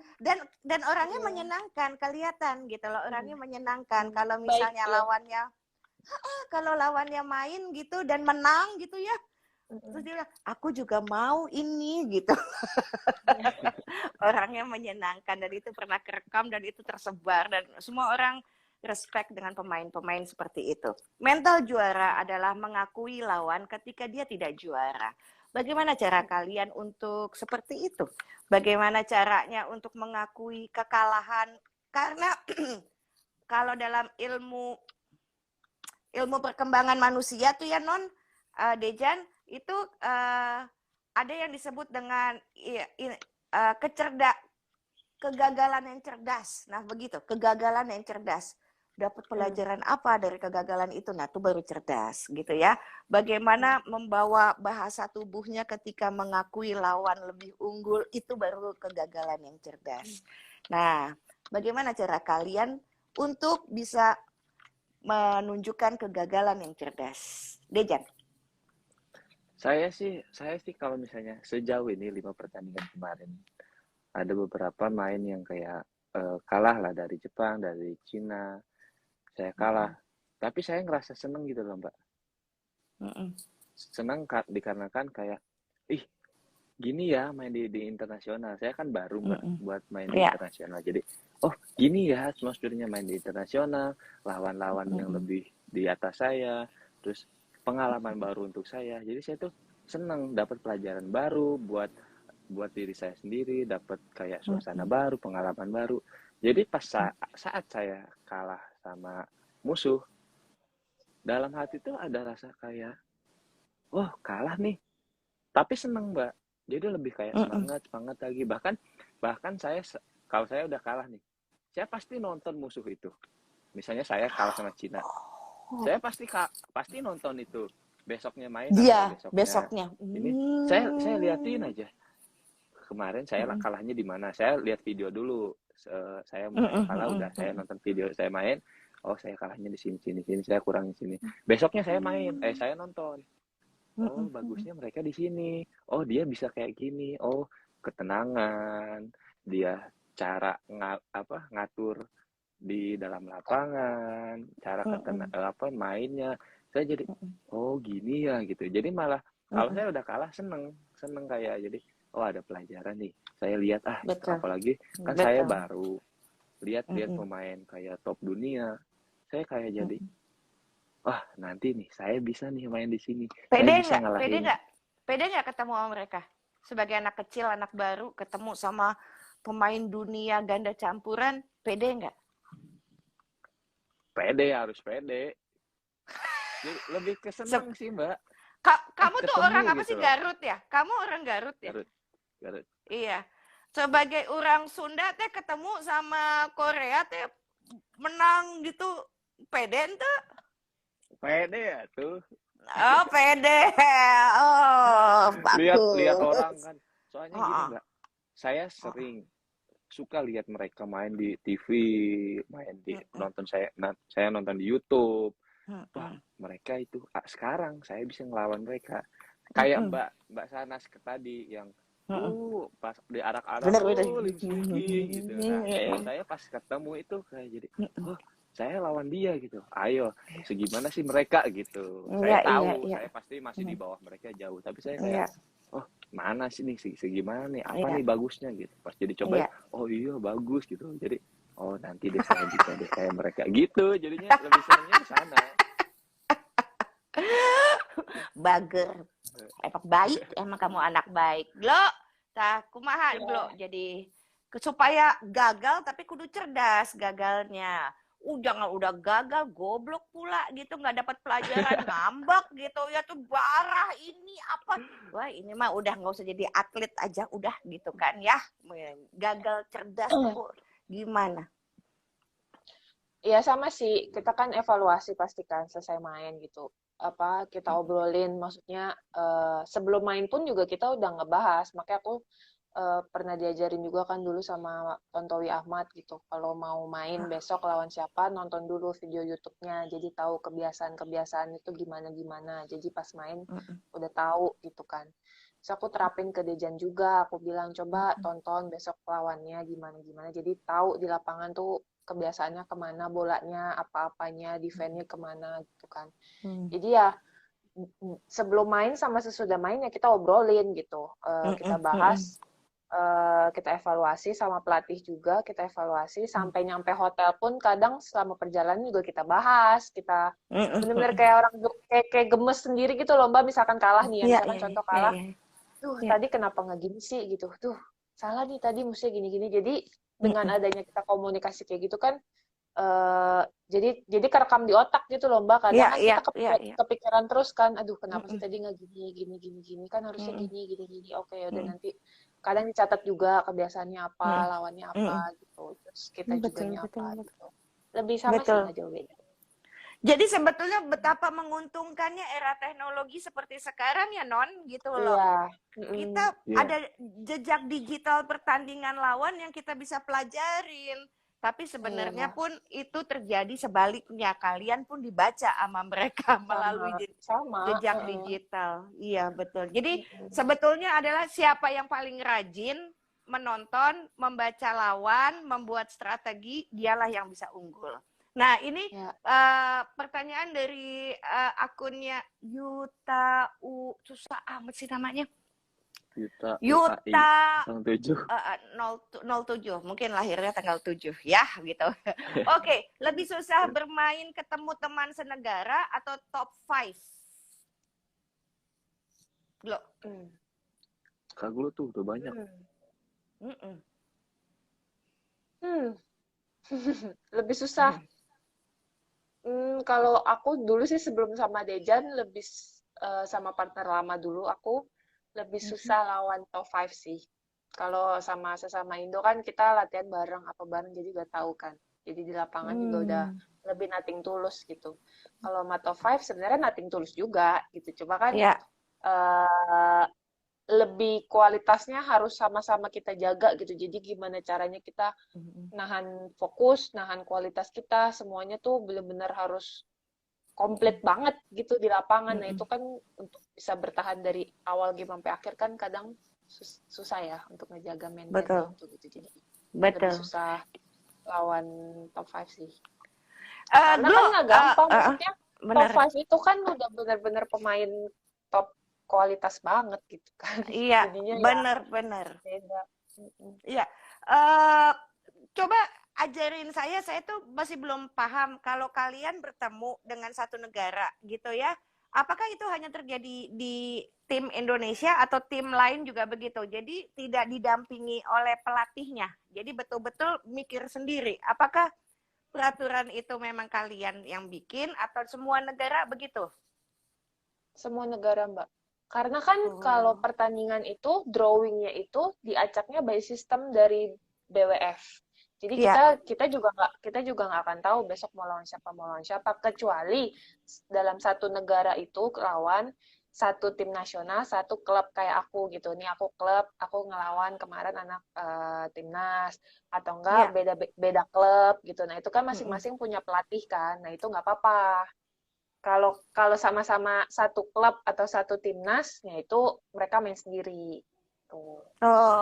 Dan orangnya Iya. menyenangkan, kelihatan gitu loh, orangnya menyenangkan. Kalau Baik misalnya ya. lawannya main gitu dan menang gitu ya, terus dia bilang, aku juga mau ini gitu. Orangnya menyenangkan, dan itu pernah kerekam dan itu tersebar, dan semua orang respect dengan pemain-pemain seperti itu. Mental juara adalah mengakui lawan ketika dia tidak juara. Bagaimana cara kalian untuk seperti itu? Bagaimana caranya untuk mengakui kekalahan? Karena kalau dalam ilmu perkembangan manusia tuh ya Non, Dejan, itu ada yang disebut dengan kegagalan yang cerdas. Nah begitu, kegagalan yang cerdas. Dapat pelajaran apa dari kegagalan itu? Nah itu baru cerdas gitu ya. Bagaimana membawa bahasa tubuhnya ketika mengakui lawan lebih unggul, itu baru kegagalan yang cerdas. Nah, bagaimana cara kalian untuk bisa menunjukkan kegagalan yang cerdas? Dejan. Saya sih kalau misalnya sejauh ini 5 pertandingan kemarin, ada beberapa main yang kayak kalah lah dari Jepang, dari Cina, saya kalah. Tapi saya ngerasa seneng gitu loh, Mbak. Senang dikarenakan kayak, ih, gini ya main di internasional. Saya kan baru, Mbak, buat main di internasional. Jadi, oh, gini ya atmosfernya main di internasional, lawan-lawan yang lebih di atas saya, terus pengalaman baru untuk saya. Jadi saya tuh senang dapat pelajaran baru buat diri saya sendiri, dapat kayak suasana baru, pengalaman baru. Jadi pas saat saya kalah sama musuh, dalam hati tuh ada rasa kayak, oh kalah nih, tapi seneng Mbak. Jadi lebih kayak semangat lagi. Bahkan saya, kalau saya udah kalah nih, saya pasti nonton musuh itu. Misalnya saya kalah sama Cina, saya pasti nonton itu. Besoknya main atau besoknya ini, saya liatin aja. Kemarin saya kalahnya di mana, saya lihat video dulu. Saya main kalah, udah saya nonton video saya main, oh saya kalahnya di sini, saya kurang di sini. Besoknya saya saya nonton, oh bagusnya mereka di sini, oh dia bisa kayak gini, oh ketenangan dia, cara ngatur di dalam lapangan, cara mainnya, saya jadi oh gini ya gitu. Jadi malah kalau saya udah kalah seneng kayak, jadi oh ada pelajaran nih, saya lihat apalagi kan saya baru lihat pemain kayak top dunia, saya kayak jadi wah nanti nih saya bisa nih main di sini, saya bisa ngalahin. Pede nggak ketemu sama mereka sebagai anak kecil, anak baru, ketemu sama pemain dunia ganda campuran, pede nggak? Pede, harus pede. Jadi lebih kesenang sih Mbak. Kamu tuh orang apa gitu sih, Garut ya? Kamu orang Garut ya? Garut. Iya. Sebagai orang Sunda teh ketemu sama Korea teh menang gitu, pede tuh? Pede ya tuh. Oh pede. Oh bagus. Lihat orang kan. Soalnya gini Mbak, saya sering suka lihat mereka main di TV, saya nonton di YouTube. Wah, mereka itu sekarang saya bisa ngelawan mereka. Kayak Mbak Sanas tadi yang pas di arak-arak gitu. Nah, saya pas ketemu itu kayak jadi, oh, saya lawan dia gitu. Ayo, segimana sih mereka gitu. Saya tahu, saya pasti masih di bawah mereka jauh, tapi saya kayak, oh, mana sih nih segimana nih, apa nih bagusnya gitu. Pas jadi coba, oh iya bagus gitu. Jadi, oh nanti deh saya bisa deh kayak mereka gitu. Jadinya lebih senangnya ke sana. Bager. Emang baik, emang kamu anak baik. Glo, kumaha Glo. Jadi supaya gagal tapi kudu cerdas gagalnya. Jangan udah gagal goblok pula gitu, nggak dapat pelajaran, ngambek gitu ya tuh, barah ini apa. Wah ini mah udah nggak usah jadi atlet aja udah gitu kan ya. Gagal cerdas tuh gimana? Ya sama sih, kita kan evaluasi pastikan selesai main gitu. kita obrolin, maksudnya sebelum main pun juga kita udah ngebahas. Makanya aku pernah diajarin juga kan dulu sama Tontowi Ahmad gitu. Kalau mau main besok lawan siapa, nonton dulu video YouTube-nya. Jadi tahu kebiasaan-kebiasaan itu gimana-gimana. Jadi pas main udah tahu gitu kan. Terus aku terapin ke Dejan juga. Aku bilang coba tonton besok lawannya gimana-gimana. Jadi tahu di lapangan tuh kebiasaannya kemana, bolanya, apa-apanya, defense-nya kemana gitu kan. Jadi ya sebelum main sama sesudah main ya kita obrolin gitu. Kita bahas, kita evaluasi sama pelatih juga, kita evaluasi sampai nyampe hotel pun kadang selama perjalanan juga kita bahas, kita benar-benar kayak orang kayak gemes sendiri gitu loh Mbak, misalkan kalah nih ya, misalkan contoh kalah, tadi kenapa nggak gini sih gitu, salah nih tadi mesti gini-gini. Jadi dengan adanya kita komunikasi kayak gitu kan, jadi kerekam di otak gitu loh Mbak, kadang kan kita kepikiran terus kan, aduh kenapa sih tadi nggak gini kan harusnya gini, oke udah nanti kadang dicatat juga kebiasaannya apa, lawannya apa gitu, terus kita juga apa gitu, lebih sama sih nggak jauh beda. Jadi sebetulnya betapa menguntungkannya era teknologi seperti sekarang ya Non, gitu loh. Kita ada jejak digital pertandingan lawan yang kita bisa pelajarin. Tapi sebenarnya pun itu terjadi sebaliknya. Kalian pun dibaca sama mereka melalui jejak digital. Iya, betul. Jadi sebetulnya adalah siapa yang paling rajin menonton, membaca lawan, membuat strategi, dialah yang bisa unggul. Nah, ini pertanyaan dari akunnya Yuta susah amat sih namanya. Yuta 07 mungkin lahirnya tanggal 7 ya gitu. Oke, lebih susah bermain ketemu teman senegara atau top 5? Glo. Kak Glo tuh udah banyak. Lebih susah. Kalau aku dulu sih sebelum sama Dejan lebih sama partner lama dulu aku lebih susah lawan top 5 sih. Kalau sama sesama Indo kan kita latihan bareng apa bareng jadi udah tahu kan. Jadi di lapangan juga udah lebih nothing tulus gitu. Kalau sama top 5 sebenarnya nothing tulus juga gitu. Coba kan lebih kualitasnya harus sama-sama kita jaga gitu. Jadi gimana caranya kita nahan fokus, nahan kualitas kita, semuanya tuh benar-benar harus komplit banget gitu di lapangan. Nah itu kan untuk bisa bertahan dari awal game sampai akhir kan kadang susah ya untuk ngejaga mental itu gitu. Jadi lebih susah lawan top 5 sih. Karena kan nggak gampang, maksudnya top 5 itu kan udah benar-benar pemain top kualitas banget gitu kan. Iya, benar. Iya. Coba ajarin saya tuh masih belum paham kalau kalian bertemu dengan satu negara gitu ya. Apakah itu hanya terjadi di tim Indonesia atau tim lain juga begitu? Jadi tidak didampingi oleh pelatihnya. Jadi betul-betul mikir sendiri. Apakah peraturan itu memang kalian yang bikin atau semua negara begitu? Semua negara, Mbak. Karena kan kalau pertandingan itu drawingnya itu diacaknya by system dari BWF. Jadi kita juga nggak akan tahu besok mau lawan siapa kecuali dalam satu negara itu lawan satu tim nasional, satu klub kayak aku gitu. Nih aku klub, aku ngelawan kemarin anak timnas atau enggak beda klub gitu. Nah, itu kan masing-masing punya pelatih kan. Nah, itu nggak apa-apa. Kalau sama-sama satu klub atau satu timnas, ya itu mereka main sendiri. Tuh.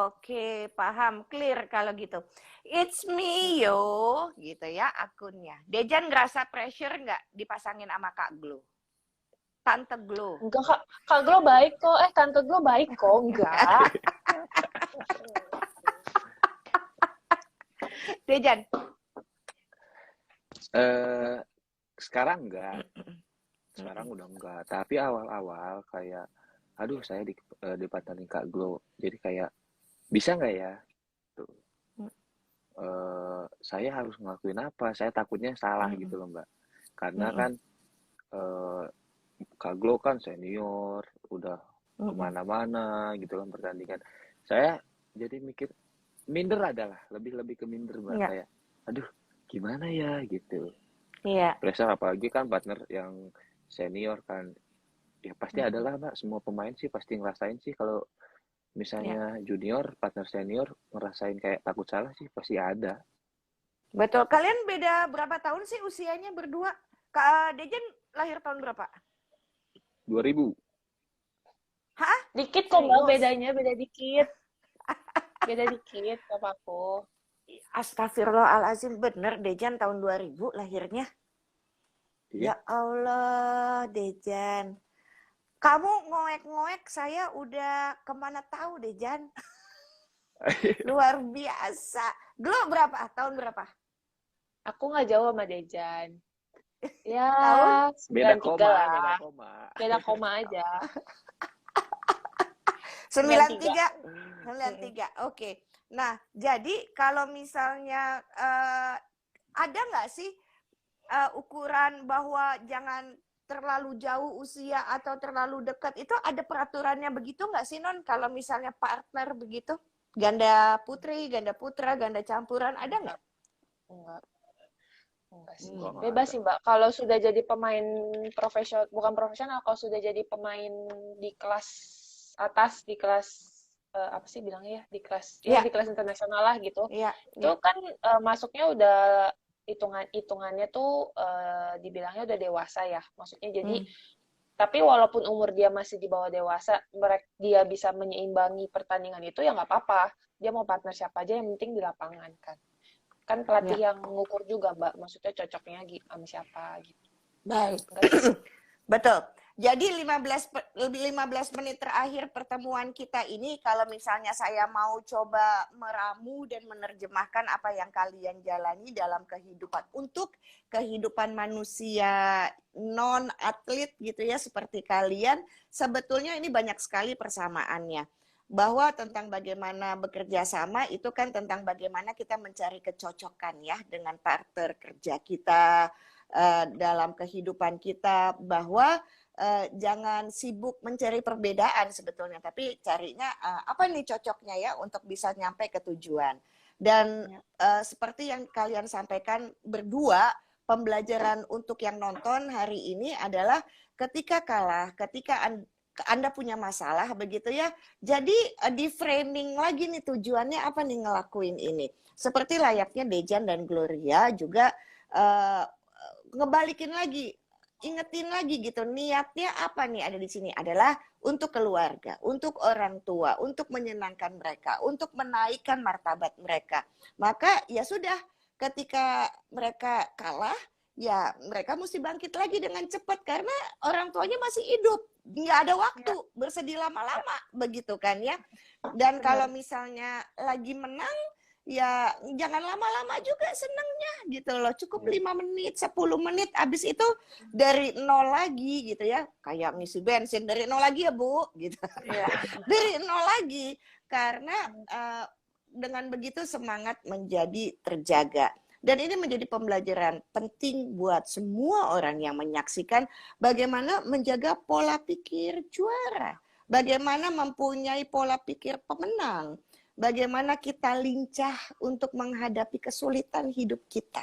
Oke, paham, clear kalau gitu. It's me yo, gitu ya akunnya. Dejan ngerasa pressure nggak dipasangin sama Kak Glo? Tante Glo. Enggak, Kak Glo baik kok. Tante Glo baik kok, enggak. Dejan? Sekarang enggak. Sekarang udah enggak. Tapi awal-awal kayak aduh saya dipatahin Kak Glo, jadi kayak bisa nggak ya tuh saya harus ngelakuin apa, saya takutnya salah gitu loh Mbak, karena kan Kak Glo kan senior udah kemana-mana gitu kan pertandingan, saya jadi mikir minder adalah lebih ke minder Mbak, kayak aduh gimana ya gitu, pressure apalagi kan partner yang senior kan. Ya pasti ada lah Mbak, semua pemain sih pasti ngerasain sih kalau Ya. misalnya junior, partner senior ngerasain kayak takut salah sih pasti ada. Betul. Kalian beda berapa tahun sih usianya berdua? Kak Dejen lahir tahun berapa? 2000. Hah? Dikit kok Mbak Serius? bedanya, beda dikit. Beda dikit sama aku. Astagfirullahaladzim, bener Dejan tahun 2000 lahirnya. Iya. Ya Allah, Dejan. Kamu ngoek-ngoek, saya udah kemana tahu, Dejan. Luar biasa. Dulu berapa? Tahun berapa? Aku nggak jauh sama Dejan. Ya, Tahun? Beda 93 koma, lah. beda koma. Beda koma aja. 93. 93. 93. Oke. Nah, jadi kalau misalnya ada nggak sih ukuran bahwa jangan terlalu jauh usia atau terlalu dekat? Itu ada peraturannya begitu nggak sih, Non? Kalau misalnya partner begitu? Ganda putri, ganda putra, ganda campuran, ada nggak? Enggak. Enggak sih. Enggak Bebas ada. sih, Mbak. Kalau sudah jadi pemain profesional, bukan profesional, kalau sudah jadi pemain di kelas atas, di kelas apa sih bilangnya ya, di kelas Ya. di kelas internasional lah gitu. Iya. Itu kan masuknya udah hitungannya tuh dibilangnya udah dewasa ya. Maksudnya jadi tapi walaupun umur dia masih di bawah dewasa, dia bisa menyeimbang pertandingan itu ya nggak apa-apa. Dia mau partner siapa aja yang penting di lapangan kan. Kan pelatih yang ngukur juga, Mbak. Maksudnya cocoknya sama siapa gitu. Baik. Betul. Jadi 15 menit terakhir pertemuan kita ini, kalau misalnya saya mau coba meramu dan menerjemahkan apa yang kalian jalani dalam kehidupan, untuk kehidupan manusia non-atlet gitu ya, seperti kalian, sebetulnya ini banyak sekali persamaannya. Bahwa tentang bagaimana bekerja sama, itu kan tentang bagaimana kita mencari kecocokan ya dengan partner kerja kita, dalam kehidupan kita, bahwa jangan sibuk mencari perbedaan sebetulnya, tapi carinya apa nih cocoknya ya untuk bisa nyampe ke tujuan. Dan seperti yang kalian sampaikan berdua, pembelajaran untuk yang nonton hari ini adalah ketika kalah, ketika Anda punya masalah begitu ya, jadi di framing lagi nih tujuannya apa nih ngelakuin ini. Seperti layaknya Dejan dan Gloria juga ngebalikin lagi, ingetin lagi gitu, niatnya apa nih ada di sini adalah untuk keluarga, untuk orang tua, untuk menyenangkan mereka, untuk menaikkan martabat mereka. Maka ya sudah, ketika mereka kalah, ya mereka mesti bangkit lagi dengan cepat karena orang tuanya masih hidup, nggak ada waktu bersedih lama-lama begitu kan ya. Dan kalau misalnya lagi menang, ya jangan lama-lama juga senangnya gitu loh, cukup 5 menit, 10 menit, abis itu dari nol lagi gitu ya, kayak ngisi bensin dari nol lagi ya Bu gitu. Dari nol lagi, karena dengan begitu semangat menjadi terjaga. Dan ini menjadi pembelajaran penting buat semua orang yang menyaksikan bagaimana menjaga pola pikir juara, bagaimana mempunyai pola pikir pemenang, bagaimana kita lincah untuk menghadapi kesulitan hidup kita.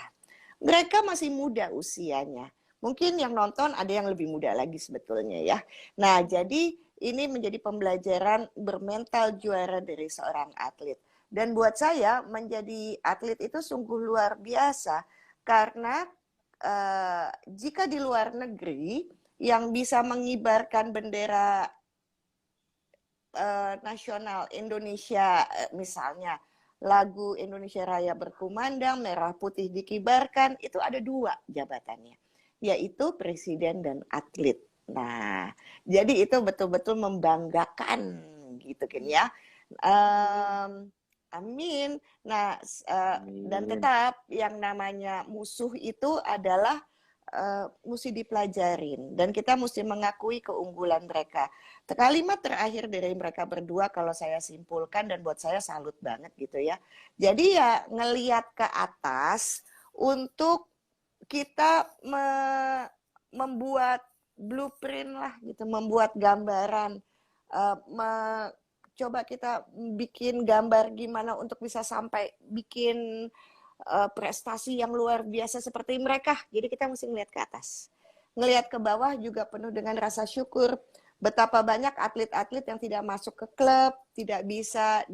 Mereka masih muda usianya. Mungkin yang nonton ada yang lebih muda lagi sebetulnya ya. Nah, jadi ini menjadi pembelajaran bermental juara dari seorang atlet. Dan buat saya menjadi atlet itu sungguh luar biasa. Karena jika di luar negeri yang bisa mengibarkan bendera nasional Indonesia, misalnya lagu Indonesia Raya berkumandang, merah putih dikibarkan, itu ada 2 jabatannya, yaitu presiden dan atlet. Nah, jadi itu betul-betul membanggakan gitu kan ya. Amin. Nah, dan tetap yang namanya musuh itu adalah mesti dipelajarin dan kita mesti mengakui keunggulan mereka. Kalimat terakhir dari mereka berdua kalau saya simpulkan dan buat saya salut banget gitu ya. Jadi ya ngelihat ke atas untuk kita membuat blueprint lah gitu, membuat gambaran, coba kita bikin gambar gimana untuk bisa sampai bikin prestasi yang luar biasa seperti mereka. Jadi kita mesti ngeliat ke atas. ngelihat ke bawah juga penuh dengan rasa syukur. Betapa banyak atlet-atlet yang tidak masuk ke klub, tidak bisa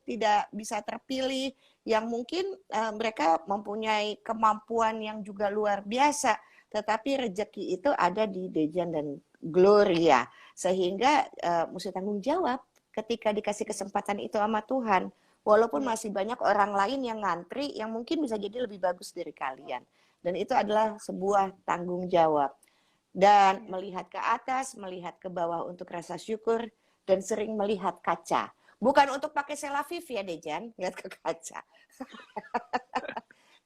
tidak bisa terpilih, yang mungkin mereka mempunyai kemampuan yang juga luar biasa, tetapi rezeki itu ada di Dejan dan Gloria, sehingga mesti tanggung jawab ketika dikasih kesempatan itu sama Tuhan. Walaupun masih banyak orang lain yang ngantri, yang mungkin bisa jadi lebih bagus dari kalian. Dan itu adalah sebuah tanggung jawab. Dan melihat ke atas, melihat ke bawah untuk rasa syukur, dan sering melihat kaca. Bukan untuk pakai selafif ya, Dejan, lihat ke kaca.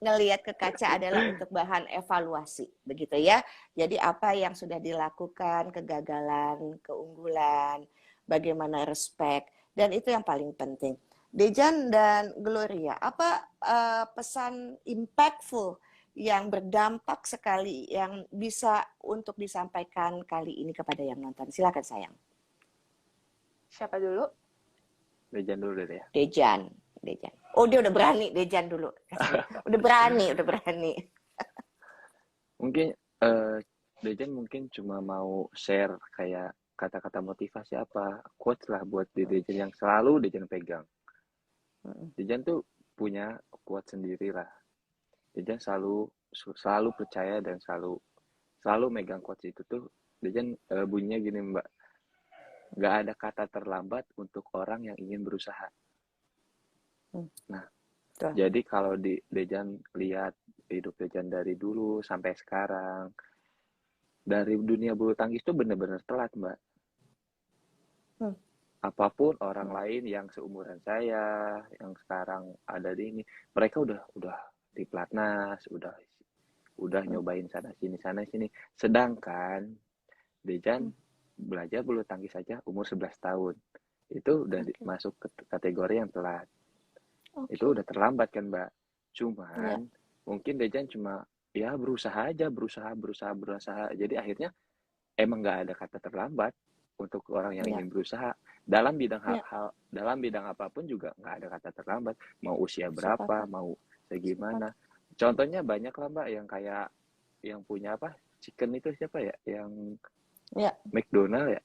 Ngelihat ke kaca adalah untuk bahan evaluasi, begitu ya. Jadi apa yang sudah dilakukan, kegagalan, keunggulan, bagaimana respect, dan itu yang paling penting. Dejan dan Gloria, apa pesan impactful yang berdampak sekali yang bisa untuk disampaikan kali ini kepada yang nonton? Silakan sayang. Siapa dulu? Dejan dulu deh ya. Dejan. Oh, dia udah berani, Dejan dulu. Udah berani. Mungkin Dejan mungkin cuma mau share kayak kata-kata motivasi apa, quotes lah buat Dejan yang selalu Dejan pegang. Dejan tuh punya quote sendiri lah. Dejan selalu percaya dan selalu megang quotes itu tuh. Dejan bunyinya gini, Mbak. Gak ada kata terlambat untuk orang yang ingin berusaha. Nah, jadi kalau Dejan lihat hidup Dejan dari dulu sampai sekarang, dari dunia bulu tangkis itu benar-benar telat, Mbak. Apapun orang lain yang seumuran saya, yang sekarang ada di ini, mereka udah di pelatnas, udah nyobain sana sini. Sedangkan Dejan belajar bulu tangkis saja umur 11 tahun. Itu udah masuk ke kategori yang telat. Itu udah terlambat kan, Mbak. Cuman mungkin Dejan cuma ya berusaha aja, berusaha. Jadi akhirnya emang nggak ada kata terlambat untuk orang yang ingin berusaha. Dalam bidang apapun juga nggak ada kata terlambat. Mau usia berapa, mau segimana. Contohnya banyak lah, Mbak, yang kayak yang punya apa? Chicken itu siapa ya? Yang McDonald ya?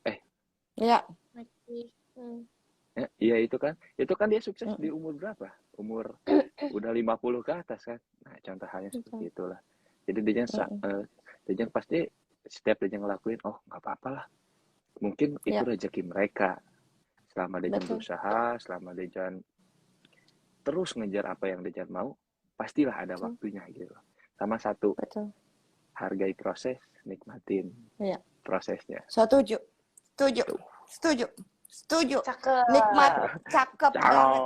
Iya itu kan dia sukses di umur berapa? Umur udah 50 ke atas kan. Nah, contoh halnya seperti itulah. Jadi Dejan pasti setiap Dejan ngelakuin, oh nggak apa-apa lah. Mungkin itu rezeki mereka. Selama Dejan berusaha, selama Dejan terus ngejar apa yang Dejan mau, pastilah ada waktunya gitu. Sama satu, hargai proses, nikmatin prosesnya. Setuju.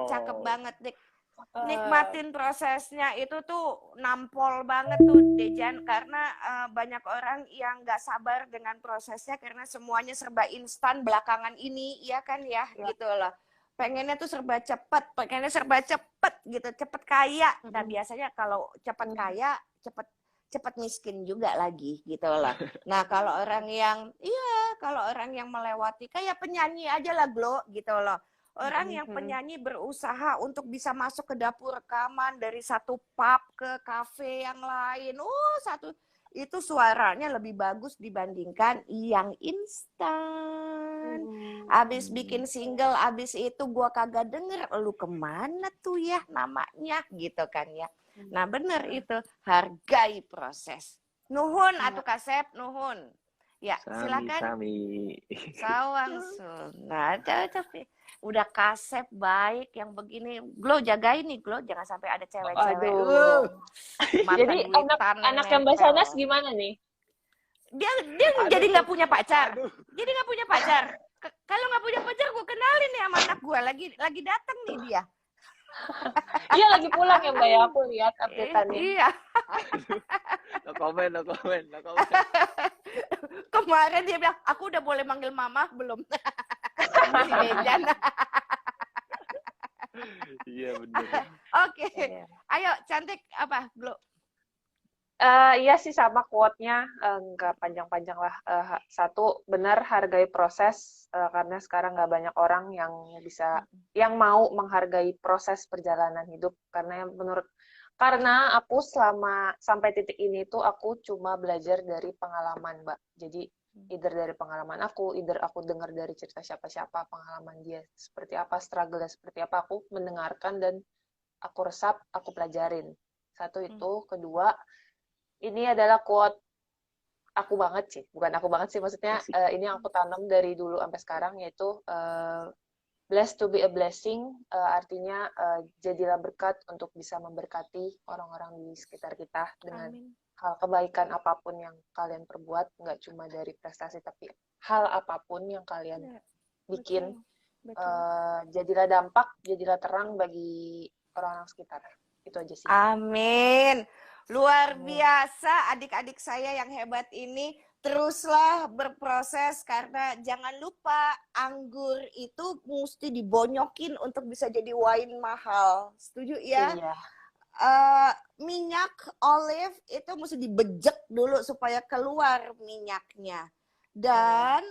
Cakep banget, Dik. Nikmatin prosesnya itu tuh nampol banget tuh, Dejan, karena banyak orang yang nggak sabar dengan prosesnya karena semuanya serba instan belakangan ini, ya kan ya, gitu loh. Pengennya tuh serba cepet gitu, cepet kaya. Nah biasanya kalau cepet kaya, cepet miskin juga lagi gitu loh. Nah kalau orang yang melewati kayak penyanyi aja lah, Glo, gitu loh. Orang yang penyanyi berusaha untuk bisa masuk ke dapur rekaman dari satu pub ke kafe yang lain. Itu suaranya lebih bagus dibandingkan yang instan. Abis bikin single, abis itu gua kagak denger, lu kemana tuh ya namanya gitu kan ya. Nah bener itu, hargai proses. Nuhun atuh Kasep, nuhun. Ya, silakan. Sami. Sawang Nah, tapi udah Kasep baik yang begini. Glo jagain nih, Glo, jangan sampai ada cewek-cewek. Jadi anak yang Basanas gimana nih? Dia jadi nggak punya pacar. Jadi nggak punya pacar. Kalau nggak punya pacar, gue kenalin nih sama anak gue. Lagi datang nih dia. Iya lagi pulang ya, Mbak ya. Aku lihat update-annya. Iya. No comment. Kemarin dia bilang, aku udah boleh manggil mama belum? Si Dejan. Iya benar. Oke. Ayo cantik apa, Glo? Iya sih sama quote-nya, nggak panjang-panjang lah. Satu, benar hargai proses, karena sekarang nggak banyak orang yang mau menghargai proses perjalanan hidup. Karena menurut Karena aku selama sampai titik ini tuh aku cuma belajar dari pengalaman, Mbak. Jadi either dari pengalaman aku, either aku dengar dari cerita siapa-siapa, pengalaman dia seperti apa, struggle-nya seperti apa, aku mendengarkan dan aku resap, aku pelajarin. Satu itu, kedua, ini adalah quote aku banget sih, bukan aku banget sih, maksudnya ini yang aku tanam dari dulu sampai sekarang, yaitu blessed to be a blessing, artinya jadilah berkat untuk bisa memberkati orang-orang di sekitar kita dengan hal kebaikan apapun yang kalian perbuat, nggak cuma dari prestasi, tapi hal apapun yang kalian bikin, jadilah dampak, jadilah terang bagi orang-orang sekitar. Itu aja sih. Amin. Luar biasa adik-adik saya yang hebat ini. Teruslah berproses karena jangan lupa anggur itu mesti dibonyokin untuk bisa jadi wine mahal. Setuju ya? Iya. Minyak olive itu mesti dibejek dulu supaya keluar minyaknya. Dan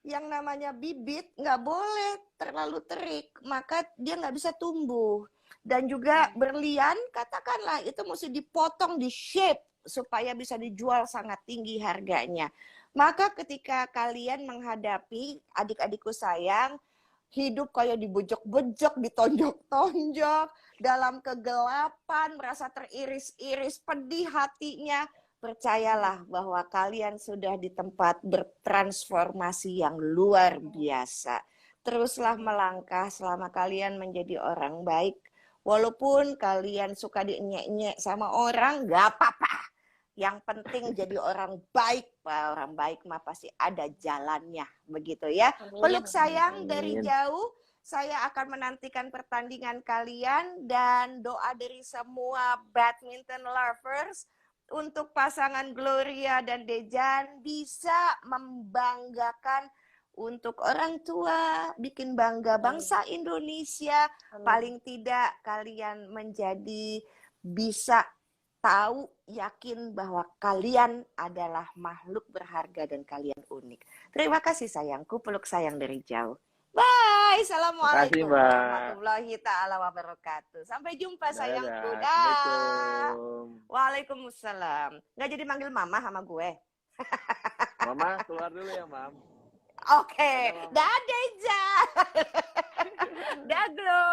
yang namanya bibit nggak boleh terlalu terik, maka dia nggak bisa tumbuh. Dan juga berlian, katakanlah itu mesti dipotong, di shape supaya bisa dijual sangat tinggi harganya. Maka ketika kalian menghadapi, adik-adikku sayang, hidup kayak dibojok-bojok, ditonjok-tonjok, dalam kegelapan, merasa teriris-iris, pedih hatinya, percayalah bahwa kalian sudah di tempat bertransformasi yang luar biasa. Teruslah melangkah selama kalian menjadi orang baik. Walaupun kalian suka dienyek-nyek sama orang, gak apa-apa. Yang penting jadi orang baik. Orang baik mah pasti ada jalannya. Begitu ya. Peluk sayang dari jauh. Saya akan menantikan pertandingan kalian. Dan doa dari semua badminton lovers untuk pasangan Gloria dan Dejan bisa membanggakan untuk orang tua, bikin bangga bangsa Indonesia. Paling tidak kalian menjadi bisa tahu, yakin bahwa kalian adalah makhluk berharga dan kalian unik. Terima kasih sayangku, peluk sayang dari jauh. Bye, assalamualaikum warahmatullahi taala wabarakatuh. Sampai jumpa sayangku. Dah. Waalaikumsalam. Nggak jadi manggil mama sama gue. Mama keluar dulu ya, Mam. Oke, dadah Deja. Dah Glo.